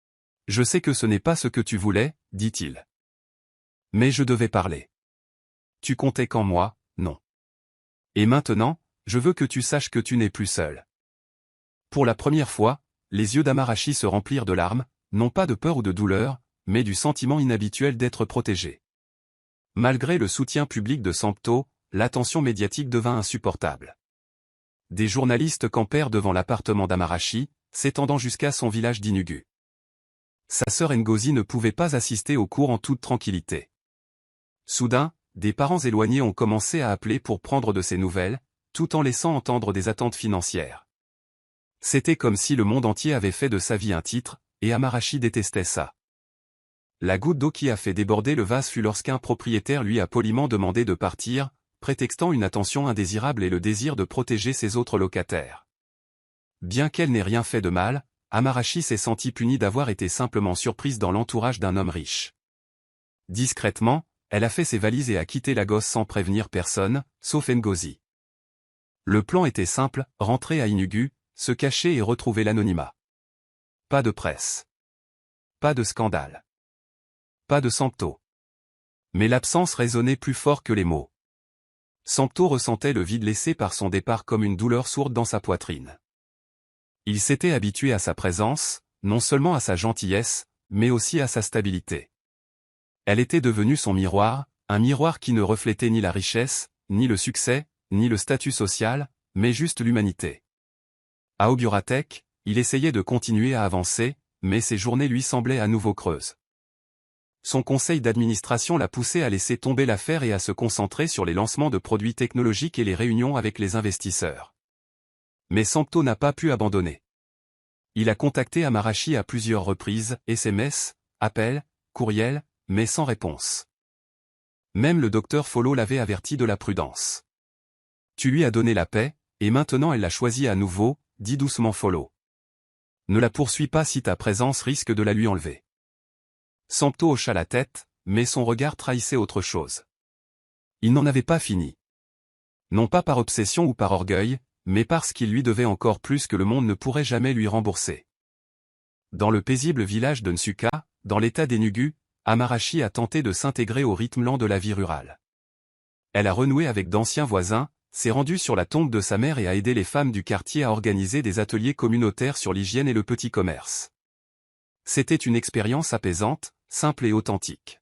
« Je sais que ce n'est pas ce que tu voulais, dit-il. Mais je devais parler. Tu comptais qu'en moi, non. Et maintenant, je veux que tu saches que tu n'es plus seul. » Pour la première fois, les yeux d'Amarashi se remplirent de larmes, non pas de peur ou de douleur, mais du sentiment inhabituel d'être protégé. Malgré le soutien public de Santo, l'attention médiatique devint insupportable. Des journalistes campèrent devant l'appartement d'Amarashi, s'étendant jusqu'à son village d'Inugu. Sa sœur Ngozi ne pouvait pas assister au cours en toute tranquillité. Soudain, des parents éloignés ont commencé à appeler pour prendre de ses nouvelles, tout en laissant entendre des attentes financières. C'était comme si le monde entier avait fait de sa vie un titre, et Amarashi détestait ça. La goutte d'eau qui a fait déborder le vase fut lorsqu'un propriétaire lui a poliment demandé de partir, prétextant une attention indésirable et le désir de protéger ses autres locataires. Bien qu'elle n'ait rien fait de mal, Amarashi s'est sentie punie d'avoir été simplement surprise dans l'entourage d'un homme riche. Discrètement, elle a fait ses valises et a quitté Lagos sans prévenir personne, sauf Ngozi. Le plan était simple, rentrer à Inugu, se cacher et retrouver l'anonymat. Pas de presse. Pas de scandale. Pas de Santo. Mais l'absence résonnait plus fort que les mots. Santo ressentait le vide laissé par son départ comme une douleur sourde dans sa poitrine. Il s'était habitué à sa présence, non seulement à sa gentillesse, mais aussi à sa stabilité. Elle était devenue son miroir, un miroir qui ne reflétait ni la richesse, ni le succès, ni le statut social, mais juste l'humanité. À Obioratech, il essayait de continuer à avancer, mais ses journées lui semblaient à nouveau creuses. Son conseil d'administration l'a poussé à laisser tomber l'affaire et à se concentrer sur les lancements de produits technologiques et les réunions avec les investisseurs. Mais Sempto n'a pas pu abandonner. Il a contacté Amarashi à plusieurs reprises, SMS, appels, courriels, mais sans réponse. Même le docteur Follow l'avait averti de la prudence. Tu lui as donné la paix, et maintenant elle l'a choisi à nouveau, dit doucement Follow. Ne la poursuis pas si ta présence risque de la lui enlever. Sempto hocha la tête, mais son regard trahissait autre chose. Il n'en avait pas fini. Non pas par obsession ou par orgueil, mais parce qu'il lui devait encore plus que le monde ne pourrait jamais lui rembourser. Dans le paisible village de Nsuka, dans l'état d'Enugu, Amarashi a tenté de s'intégrer au rythme lent de la vie rurale. Elle a renoué avec d'anciens voisins, s'est rendue sur la tombe de sa mère et a aidé les femmes du quartier à organiser des ateliers communautaires sur l'hygiène et le petit commerce. C'était une expérience apaisante, simple et authentique.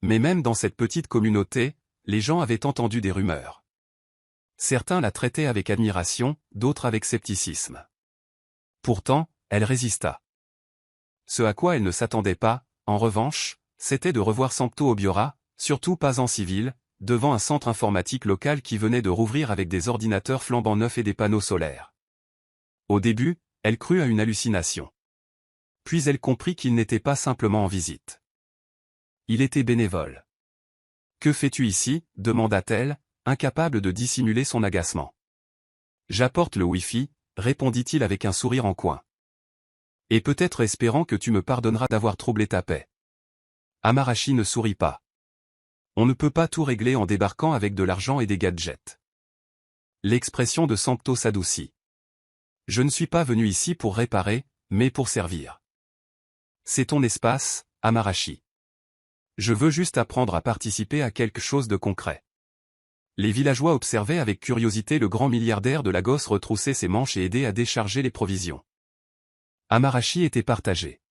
Mais même dans cette petite communauté, les gens avaient entendu des rumeurs. Certains la traitaient avec admiration, d'autres avec scepticisme. Pourtant, elle résista. Ce à quoi elle ne s'attendait pas, en revanche, c'était de revoir Sempto Obiora, surtout pas en civil, devant un centre informatique local qui venait de rouvrir avec des ordinateurs flambant neufs et des panneaux solaires. Au début, elle crut à une hallucination. Puis elle comprit qu'il n'était pas simplement en visite. Il était bénévole. « Que fais-tu ici » demanda-t-elle, incapable de dissimuler son agacement. « J'apporte le Wi-Fi » répondit-il avec un sourire en coin. « Et peut-être espérant que tu me pardonneras d'avoir troublé ta paix. » Amarashi ne sourit pas. On ne peut pas tout régler en débarquant avec de l'argent et des gadgets. L'expression de Sempto s'adoucit. « Je ne suis pas venu ici pour réparer, mais pour servir. C'est ton espace, Amarashi. Je veux juste apprendre à participer à quelque chose de concret. » Les villageois observaient avec curiosité le grand milliardaire de Lagos retrousser ses manches et aider à décharger les provisions. Amarashi était partagée.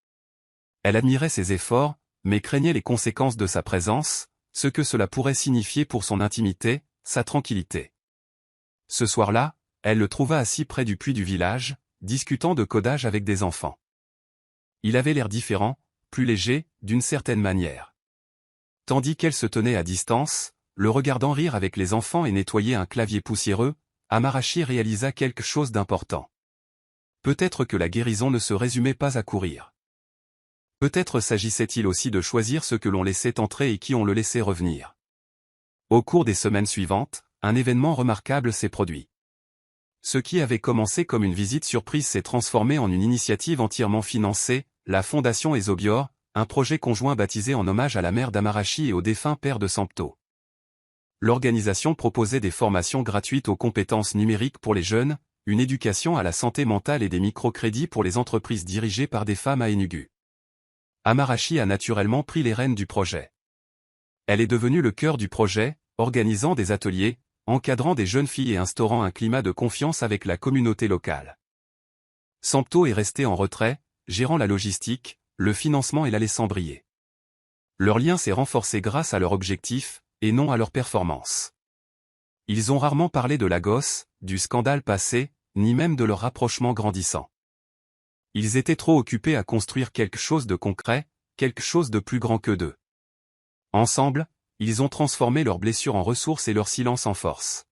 Elle admirait ses efforts, mais craignait les conséquences de sa présence, ce que cela pourrait signifier pour son intimité, sa tranquillité. Ce soir-là, elle le trouva assis près du puits du village, discutant de codage avec des enfants. Il avait l'air différent, plus léger, d'une certaine manière. Tandis qu'elle se tenait à distance, le regardant rire avec les enfants et nettoyer un clavier poussiéreux, Amarashi réalisa quelque chose d'important. Peut-être que la guérison ne se résumait pas à courir. Peut-être s'agissait-il aussi de choisir ceux que l'on laissait entrer et qui on le laissait revenir. Au cours des semaines suivantes, un événement remarquable s'est produit. Ce qui avait commencé comme une visite surprise s'est transformé en une initiative entièrement financée, la Fondation Ezobior, un projet conjoint baptisé en hommage à la mère d'Amarashi et au défunt père de Sempto. L'organisation proposait des formations gratuites aux compétences numériques pour les jeunes, une éducation à la santé mentale et des microcrédits pour les entreprises dirigées par des femmes à Enugu. Amarashi a naturellement pris les rênes du projet. Elle est devenue le cœur du projet, organisant des ateliers, encadrant des jeunes filles et instaurant un climat de confiance avec la communauté locale. Sempto est resté en retrait, gérant la logistique, le financement et la laissant briller. Leur lien s'est renforcé grâce à leur objectif, et non à leur performance. Ils ont rarement parlé de Lagos, du scandale passé, ni même de leur rapprochement grandissant. Ils étaient trop occupés à construire quelque chose de concret, quelque chose de plus grand que d'eux. Ensemble, ils ont transformé leurs blessures en ressources et leur silence en force.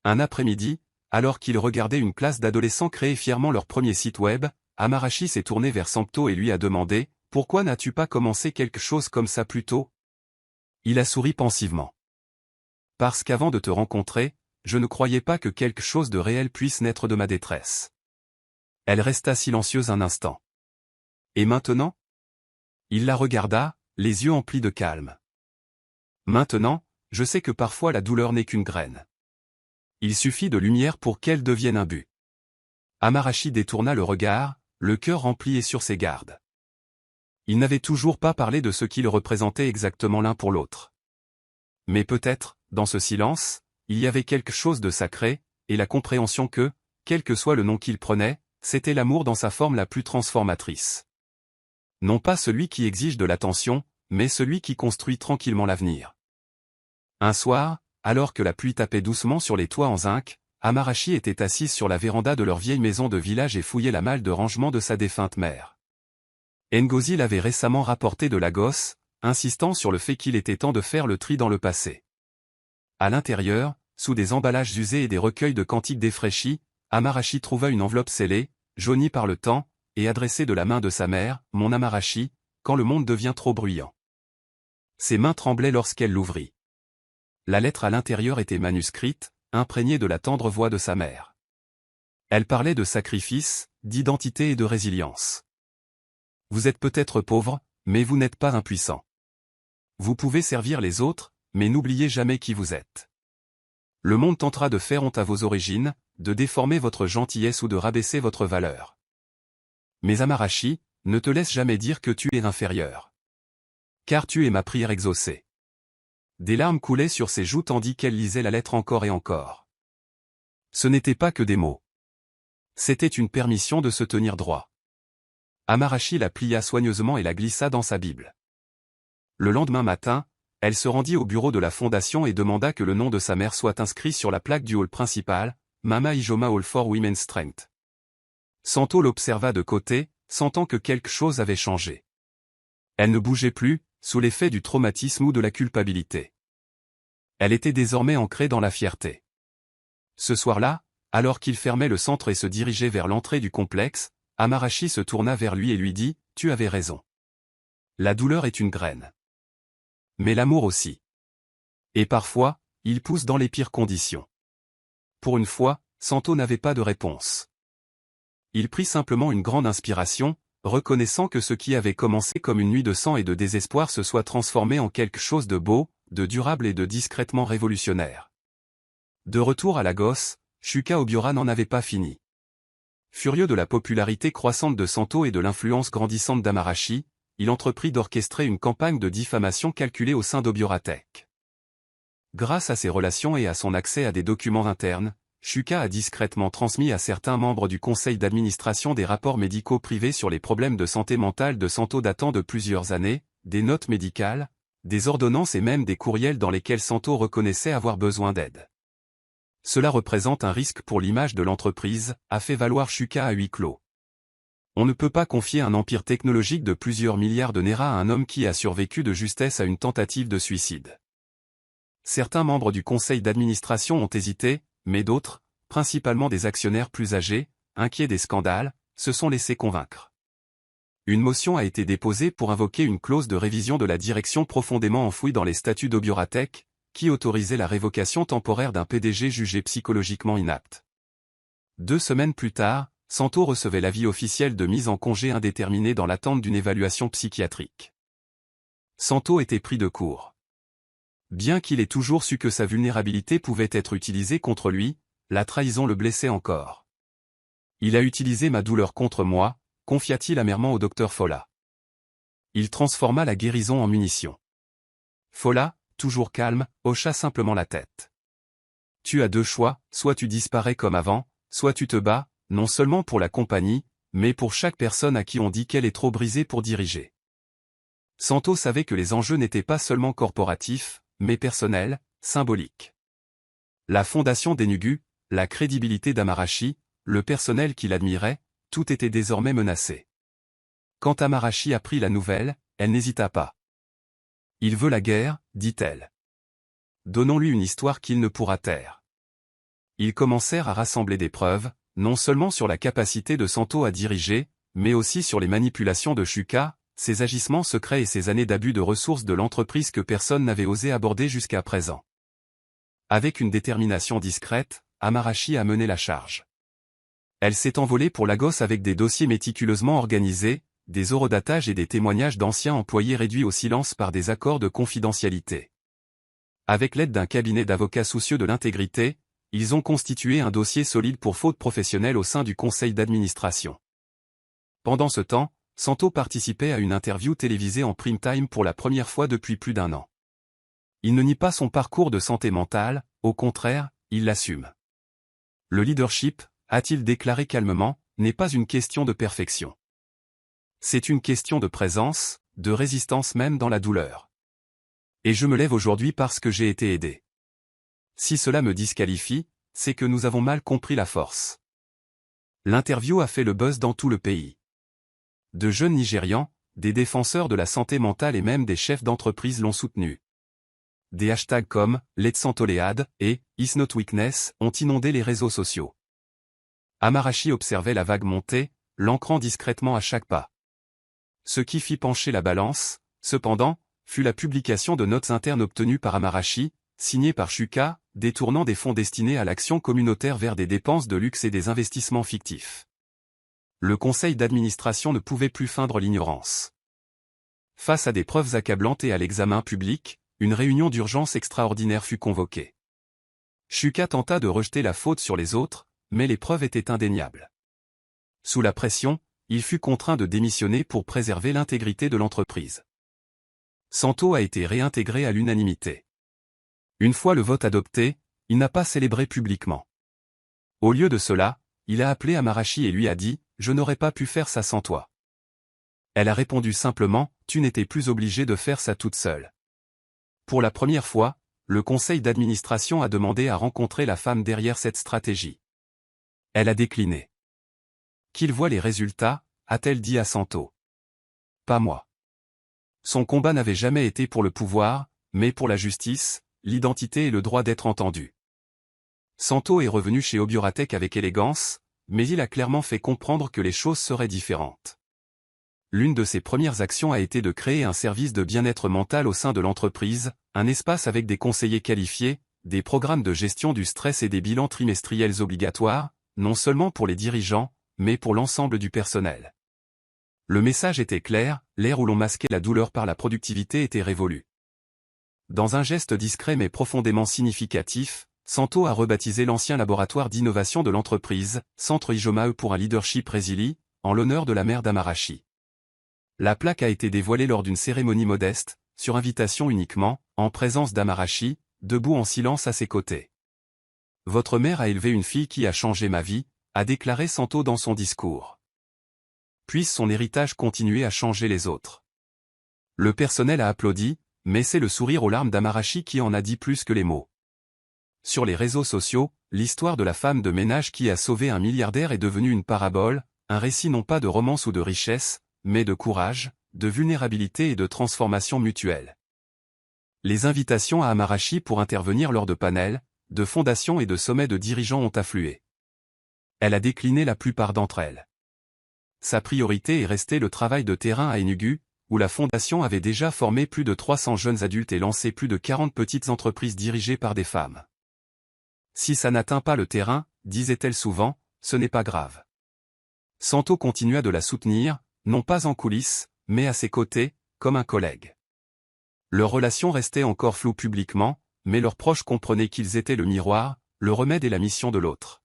Un après-midi, alors qu'ils regardaient une classe d'adolescents créer fièrement leur premier site web, Amarashi s'est tourné vers Sempto et lui a demandé « Pourquoi n'as-tu pas commencé quelque chose comme ça plus tôt ?» Il a souri pensivement. « Parce qu'avant de te rencontrer, je ne croyais pas que quelque chose de réel puisse naître de ma détresse. » Elle resta silencieuse un instant. « Et maintenant ?» Il la regarda, les yeux emplis de calme. « Maintenant, je sais que parfois la douleur n'est qu'une graine. Il suffit de lumière pour qu'elle devienne un but. » Amarashi détourna le regard, le cœur rempli et sur ses gardes. Ils n'avaient toujours pas parlé de ce qu'ils représentaient exactement l'un pour l'autre. Mais peut-être, dans ce silence, il y avait quelque chose de sacré, et la compréhension que, quel que soit le nom qu'il prenait, c'était l'amour dans sa forme la plus transformatrice. Non pas celui qui exige de l'attention, mais celui qui construit tranquillement l'avenir. Un soir, alors que la pluie tapait doucement sur les toits en zinc, Amarachi était assise sur la véranda de leur vieille maison de village et fouillait la malle de rangement de sa défunte mère. Ngozi l'avait récemment rapporté de Lagos, insistant sur le fait qu'il était temps de faire le tri dans le passé. À l'intérieur, sous des emballages usés et des recueils de cantiques défraîchis, Amarachi trouva une enveloppe scellée, jaunie par le temps, et adressée de la main de sa mère, « Mon Amarachi, quand le monde devient trop bruyant. » Ses mains tremblaient lorsqu'elle l'ouvrit. La lettre à l'intérieur était manuscrite, imprégnée de la tendre voix de sa mère. Elle parlait de sacrifice, d'identité et de résilience. Vous êtes peut-être pauvre, mais vous n'êtes pas impuissant. Vous pouvez servir les autres, mais n'oubliez jamais qui vous êtes. Le monde tentera de faire honte à vos origines, de déformer votre gentillesse ou de rabaisser votre valeur. Mais Amarachi, ne te laisse jamais dire que tu es inférieur. Car tu es ma prière exaucée. Des larmes coulaient sur ses joues tandis qu'elle lisait la lettre encore et encore. Ce n'était pas que des mots. C'était une permission de se tenir droit. Amarachi la plia soigneusement et la glissa dans sa Bible. Le lendemain matin, elle se rendit au bureau de la fondation et demanda que le nom de sa mère soit inscrit sur la plaque du hall principal, Mama Ijoma Hall for Women's Strength. Santo l'observa de côté, sentant que quelque chose avait changé. Elle ne bougeait plus, sous l'effet du traumatisme ou de la culpabilité. Elle était désormais ancrée dans la fierté. Ce soir-là, alors qu'il fermait le centre et se dirigeait vers l'entrée du complexe, Amarachi se tourna vers lui et lui dit « Tu avais raison. La douleur est une graine. Mais l'amour aussi. Et parfois, il pousse dans les pires conditions. » Pour une fois, Santo n'avait pas de réponse. Il prit simplement une grande inspiration, reconnaissant que ce qui avait commencé comme une nuit de sang et de désespoir se soit transformé en quelque chose de beau, de durable et de discrètement révolutionnaire. De retour à Lagos, Shuka Obiora n'en avait pas fini. Furieux de la popularité croissante de Santo et de l'influence grandissante d'Amarachi, il entreprit d'orchestrer une campagne de diffamation calculée au sein d'Obioratech. Grâce à ses relations et à son accès à des documents internes, Shuka a discrètement transmis à certains membres du conseil d'administration des rapports médicaux privés sur les problèmes de santé mentale de Santo datant de plusieurs années, des notes médicales, des ordonnances et même des courriels dans lesquels Santo reconnaissait avoir besoin d'aide. Cela représente un risque pour l'image de l'entreprise, a fait valoir Shuka à huis clos. On ne peut pas confier un empire technologique de plusieurs milliards de Naira à un homme qui a survécu de justesse à une tentative de suicide. Certains membres du conseil d'administration ont hésité, mais d'autres, principalement des actionnaires plus âgés, inquiets des scandales, se sont laissés convaincre. Une motion a été déposée pour invoquer une clause de révision de la direction profondément enfouie dans les statuts d'Obioratech, qui autorisait la révocation temporaire d'un PDG jugé psychologiquement inapte. 2 semaines plus tard, Santo recevait l'avis officiel de mise en congé indéterminé dans l'attente d'une évaluation psychiatrique. Santo était pris de court. Bien qu'il ait toujours su que sa vulnérabilité pouvait être utilisée contre lui, la trahison le blessait encore. Il a utilisé ma douleur contre moi, confia-t-il amèrement au docteur Fola. Il transforma la guérison en munition. Fola, toujours calme, hocha simplement la tête. Tu as 2 choix, soit tu disparais comme avant, soit tu te bats, non seulement pour la compagnie, mais pour chaque personne à qui on dit qu'elle est trop brisée pour diriger. Santo savait que les enjeux n'étaient pas seulement corporatifs, mais personnels, symboliques. La fondation d'Enugu, la crédibilité d'Amarachi, le personnel qui l'admirait, tout était désormais menacé. Quand Amarachi apprit la nouvelle, elle n'hésita pas. « Il veut la guerre, dit-elle. Donnons-lui une histoire qu'il ne pourra taire. » Ils commencèrent à rassembler des preuves, non seulement sur la capacité de Santo à diriger, mais aussi sur les manipulations de Shuka, ses agissements secrets et ses années d'abus de ressources de l'entreprise que personne n'avait osé aborder jusqu'à présent. Avec une détermination discrète, Amarachi a mené la charge. Elle s'est envolée pour Lagos avec des dossiers méticuleusement organisés, des horodatages et des témoignages d'anciens employés réduits au silence par des accords de confidentialité. Avec l'aide d'un cabinet d'avocats soucieux de l'intégrité, ils ont constitué un dossier solide pour faute professionnelle au sein du conseil d'administration. Pendant ce temps, Santo participait à une interview télévisée en prime time pour la première fois depuis plus d'1 an. Il ne nie pas son parcours de santé mentale, au contraire, il l'assume. Le leadership, a-t-il déclaré calmement, n'est pas une question de perfection. C'est une question de présence, de résistance même dans la douleur. Et je me lève aujourd'hui parce que j'ai été aidé. Si cela me disqualifie, c'est que nous avons mal compris la force. L'interview a fait le buzz dans tout le pays. De jeunes Nigérians, des défenseurs de la santé mentale et même des chefs d'entreprise l'ont soutenu. Des hashtags comme « Let's Santoléade » et « Is Not Weakness » ont inondé les réseaux sociaux. Amarachi observait la vague monter, l'ancrant discrètement à chaque pas. Ce qui fit pencher la balance, cependant, fut la publication de notes internes obtenues par Amarachi, signées par Shuka, détournant des fonds destinés à l'action communautaire vers des dépenses de luxe et des investissements fictifs. Le conseil d'administration ne pouvait plus feindre l'ignorance. Face à des preuves accablantes et à l'examen public, une réunion d'urgence extraordinaire fut convoquée. Shuka tenta de rejeter la faute sur les autres, mais les preuves étaient indéniables. Sous la pression, il fut contraint de démissionner pour préserver l'intégrité de l'entreprise. Santo a été réintégré à l'unanimité. Une fois le vote adopté, il n'a pas célébré publiquement. Au lieu de cela, il a appelé Amarachi et lui a dit « Je n'aurais pas pu faire ça sans toi ». Elle a répondu simplement « Tu n'étais plus obligée de faire ça toute seule ». Pour la première fois, le conseil d'administration a demandé à rencontrer la femme derrière cette stratégie. Elle a décliné. Qu'il voit les résultats, a-t-elle dit à Santo. Pas moi. Son combat n'avait jamais été pour le pouvoir, mais pour la justice, l'identité et le droit d'être entendu. Santo est revenu chez Obioratech avec élégance, mais il a clairement fait comprendre que les choses seraient différentes. L'une de ses premières actions a été de créer un service de bien-être mental au sein de l'entreprise, un espace avec des conseillers qualifiés, des programmes de gestion du stress et des bilans trimestriels obligatoires, non seulement pour les dirigeants, mais pour l'ensemble du personnel. Le message était clair, l'ère où l'on masquait la douleur par la productivité était révolue. Dans un geste discret mais profondément significatif, Santo a rebaptisé l'ancien laboratoire d'innovation de l'entreprise, Centre Ijomae pour un leadership résili, en l'honneur de la mère d'Amarachi. La plaque a été dévoilée lors d'une cérémonie modeste, sur invitation uniquement, en présence d'Amarachi, debout en silence à ses côtés. « Votre mère a élevé une fille qui a changé ma vie », a déclaré Santo dans son discours. Puisse son héritage continuer à changer les autres. Le personnel a applaudi, mais c'est le sourire aux larmes d'Amarachi qui en a dit plus que les mots. Sur les réseaux sociaux, l'histoire de la femme de ménage qui a sauvé un milliardaire est devenue une parabole, un récit non pas de romance ou de richesse, mais de courage, de vulnérabilité et de transformation mutuelle. Les invitations à Amarachi pour intervenir lors de panels, de fondations et de sommets de dirigeants ont afflué. Elle a décliné la plupart d'entre elles. Sa priorité est restée le travail de terrain à Enugu, où la fondation avait déjà formé plus de 300 jeunes adultes et lancé plus de 40 petites entreprises dirigées par des femmes. Si ça n'atteint pas le terrain, disait-elle souvent, ce n'est pas grave. Santo continua de la soutenir, non pas en coulisses, mais à ses côtés, comme un collègue. Leur relation restait encore floue publiquement, mais leurs proches comprenaient qu'ils étaient le miroir, le remède et la mission de l'autre.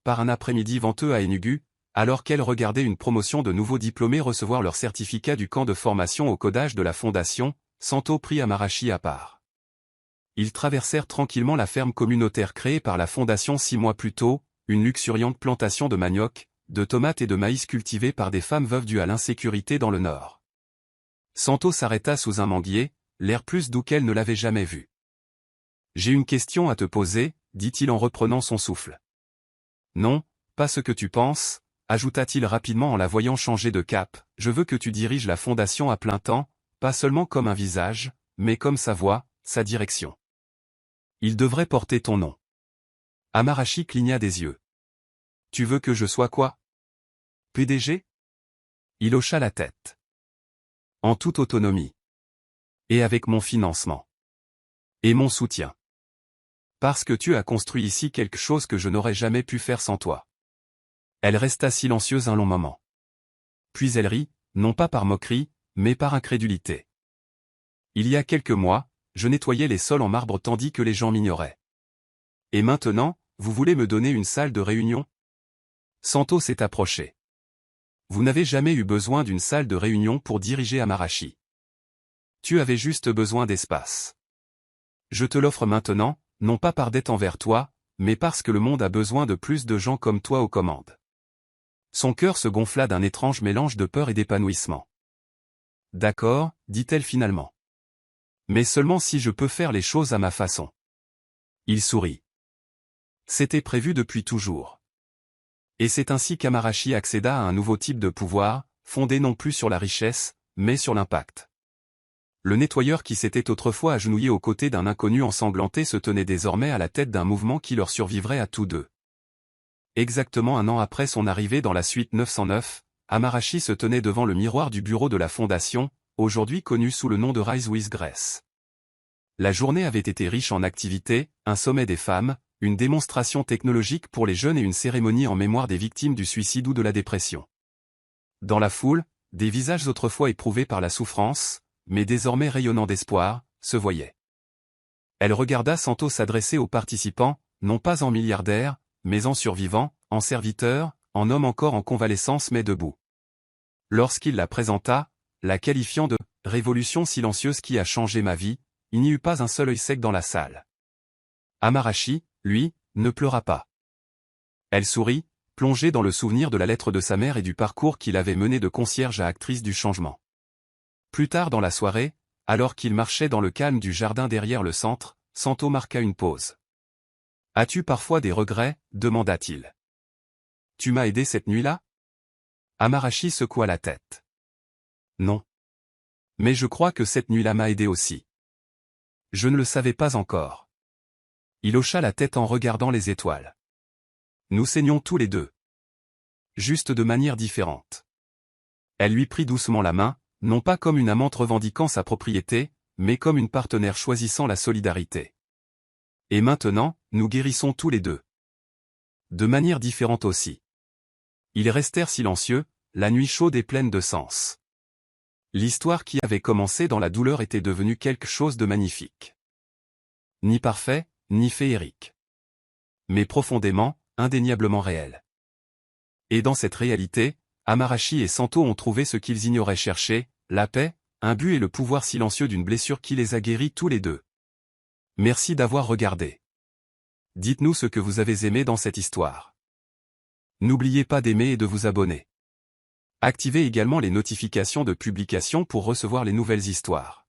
Par un après-midi venteux à Enugu, alors qu'elle regardait une promotion de nouveaux diplômés recevoir leur certificat du camp de formation au codage de la fondation, Santo prit Amarachi à part. Ils traversèrent tranquillement la ferme communautaire créée par la fondation 6 mois plus tôt, une luxuriante plantation de manioc, de tomates et de maïs cultivés par des femmes veuves dues à l'insécurité dans le nord. Santo s'arrêta sous un manguier, l'air plus doux qu'elle ne l'avait jamais vu. « J'ai une question à te poser, dit-il en reprenant son souffle. Non, pas ce que tu penses, ajouta-t-il rapidement en la voyant changer de cap, je veux que tu diriges la fondation à plein temps, pas seulement comme un visage, mais comme sa voix, sa direction. Il devrait porter ton nom. Amarachi cligna des yeux. Tu veux que je sois quoi? PDG? Il hocha la tête. En toute autonomie. Et avec mon financement. Et mon soutien. Parce que tu as construit ici quelque chose que je n'aurais jamais pu faire sans toi. Elle resta silencieuse un long moment. Puis elle rit, non pas par moquerie, mais par incrédulité. Il y a quelques mois, je nettoyais les sols en marbre tandis que les gens m'ignoraient. Et maintenant, vous voulez me donner une salle de réunion? Santo s'est approché. Vous n'avez jamais eu besoin d'une salle de réunion pour diriger Amarachi. Tu avais juste besoin d'espace. Je te l'offre maintenant, non pas par dette envers toi, mais parce que le monde a besoin de plus de gens comme toi aux commandes. Son cœur se gonfla d'un étrange mélange de peur et d'épanouissement. D'accord, dit-elle finalement. Mais seulement si je peux faire les choses à ma façon. Il sourit. C'était prévu depuis toujours. Et c'est ainsi qu'Amarashi accéda à un nouveau type de pouvoir, fondé non plus sur la richesse, mais sur l'impact. Le nettoyeur qui s'était autrefois agenouillé aux côtés d'un inconnu ensanglanté se tenait désormais à la tête d'un mouvement qui leur survivrait à tous deux. Exactement un an après son arrivée dans la suite 909, Amarashi se tenait devant le miroir du bureau de la fondation, aujourd'hui connu sous le nom de Rise with Grace. La journée avait été riche en activités, un sommet des femmes, une démonstration technologique pour les jeunes et une cérémonie en mémoire des victimes du suicide ou de la dépression. Dans la foule, des visages autrefois éprouvés par la souffrance, mais désormais rayonnants d'espoir, se voyaient. Elle regarda Santo s'adresser aux participants, non pas en milliardaire, mais en survivant, en serviteur, en homme encore en convalescence mais debout. Lorsqu'il la présenta, la qualifiant de « révolution silencieuse qui a changé ma vie », il n'y eut pas un seul œil sec dans la salle. Amarashi, lui, ne pleura pas. Elle sourit, plongée dans le souvenir de la lettre de sa mère et du parcours qu'il avait mené de concierge à actrice du changement. Plus tard dans la soirée, alors qu'il marchait dans le calme du jardin derrière le centre, Santo marqua une pause. « As-tu parfois des regrets ?» demanda-t-il. « Tu m'as aidé cette nuit-là » Amarashi secoua la tête. « Non. Mais je crois que cette nuit-là m'a aidé aussi. Je ne le savais pas encore. » Il hocha la tête en regardant les étoiles. « Nous saignions tous les deux. Juste de manière différente. » Elle lui prit doucement la main, non pas comme une amante revendiquant sa propriété, mais comme une partenaire choisissant la solidarité. « Et maintenant, nous guérissons tous les deux. De manière différente aussi. » Ils restèrent silencieux, la nuit chaude et pleine de sens. L'histoire qui avait commencé dans la douleur était devenue quelque chose de magnifique. Ni parfait, ni féerique. Mais profondément, indéniablement réel. Et dans cette réalité, Amarashi et Santo ont trouvé ce qu'ils ignoraient chercher, la paix, un but et le pouvoir silencieux d'une blessure qui les a guéris tous les deux. Merci d'avoir regardé. Dites-nous ce que vous avez aimé dans cette histoire. N'oubliez pas d'aimer et de vous abonner. Activez également les notifications de publication pour recevoir les nouvelles histoires.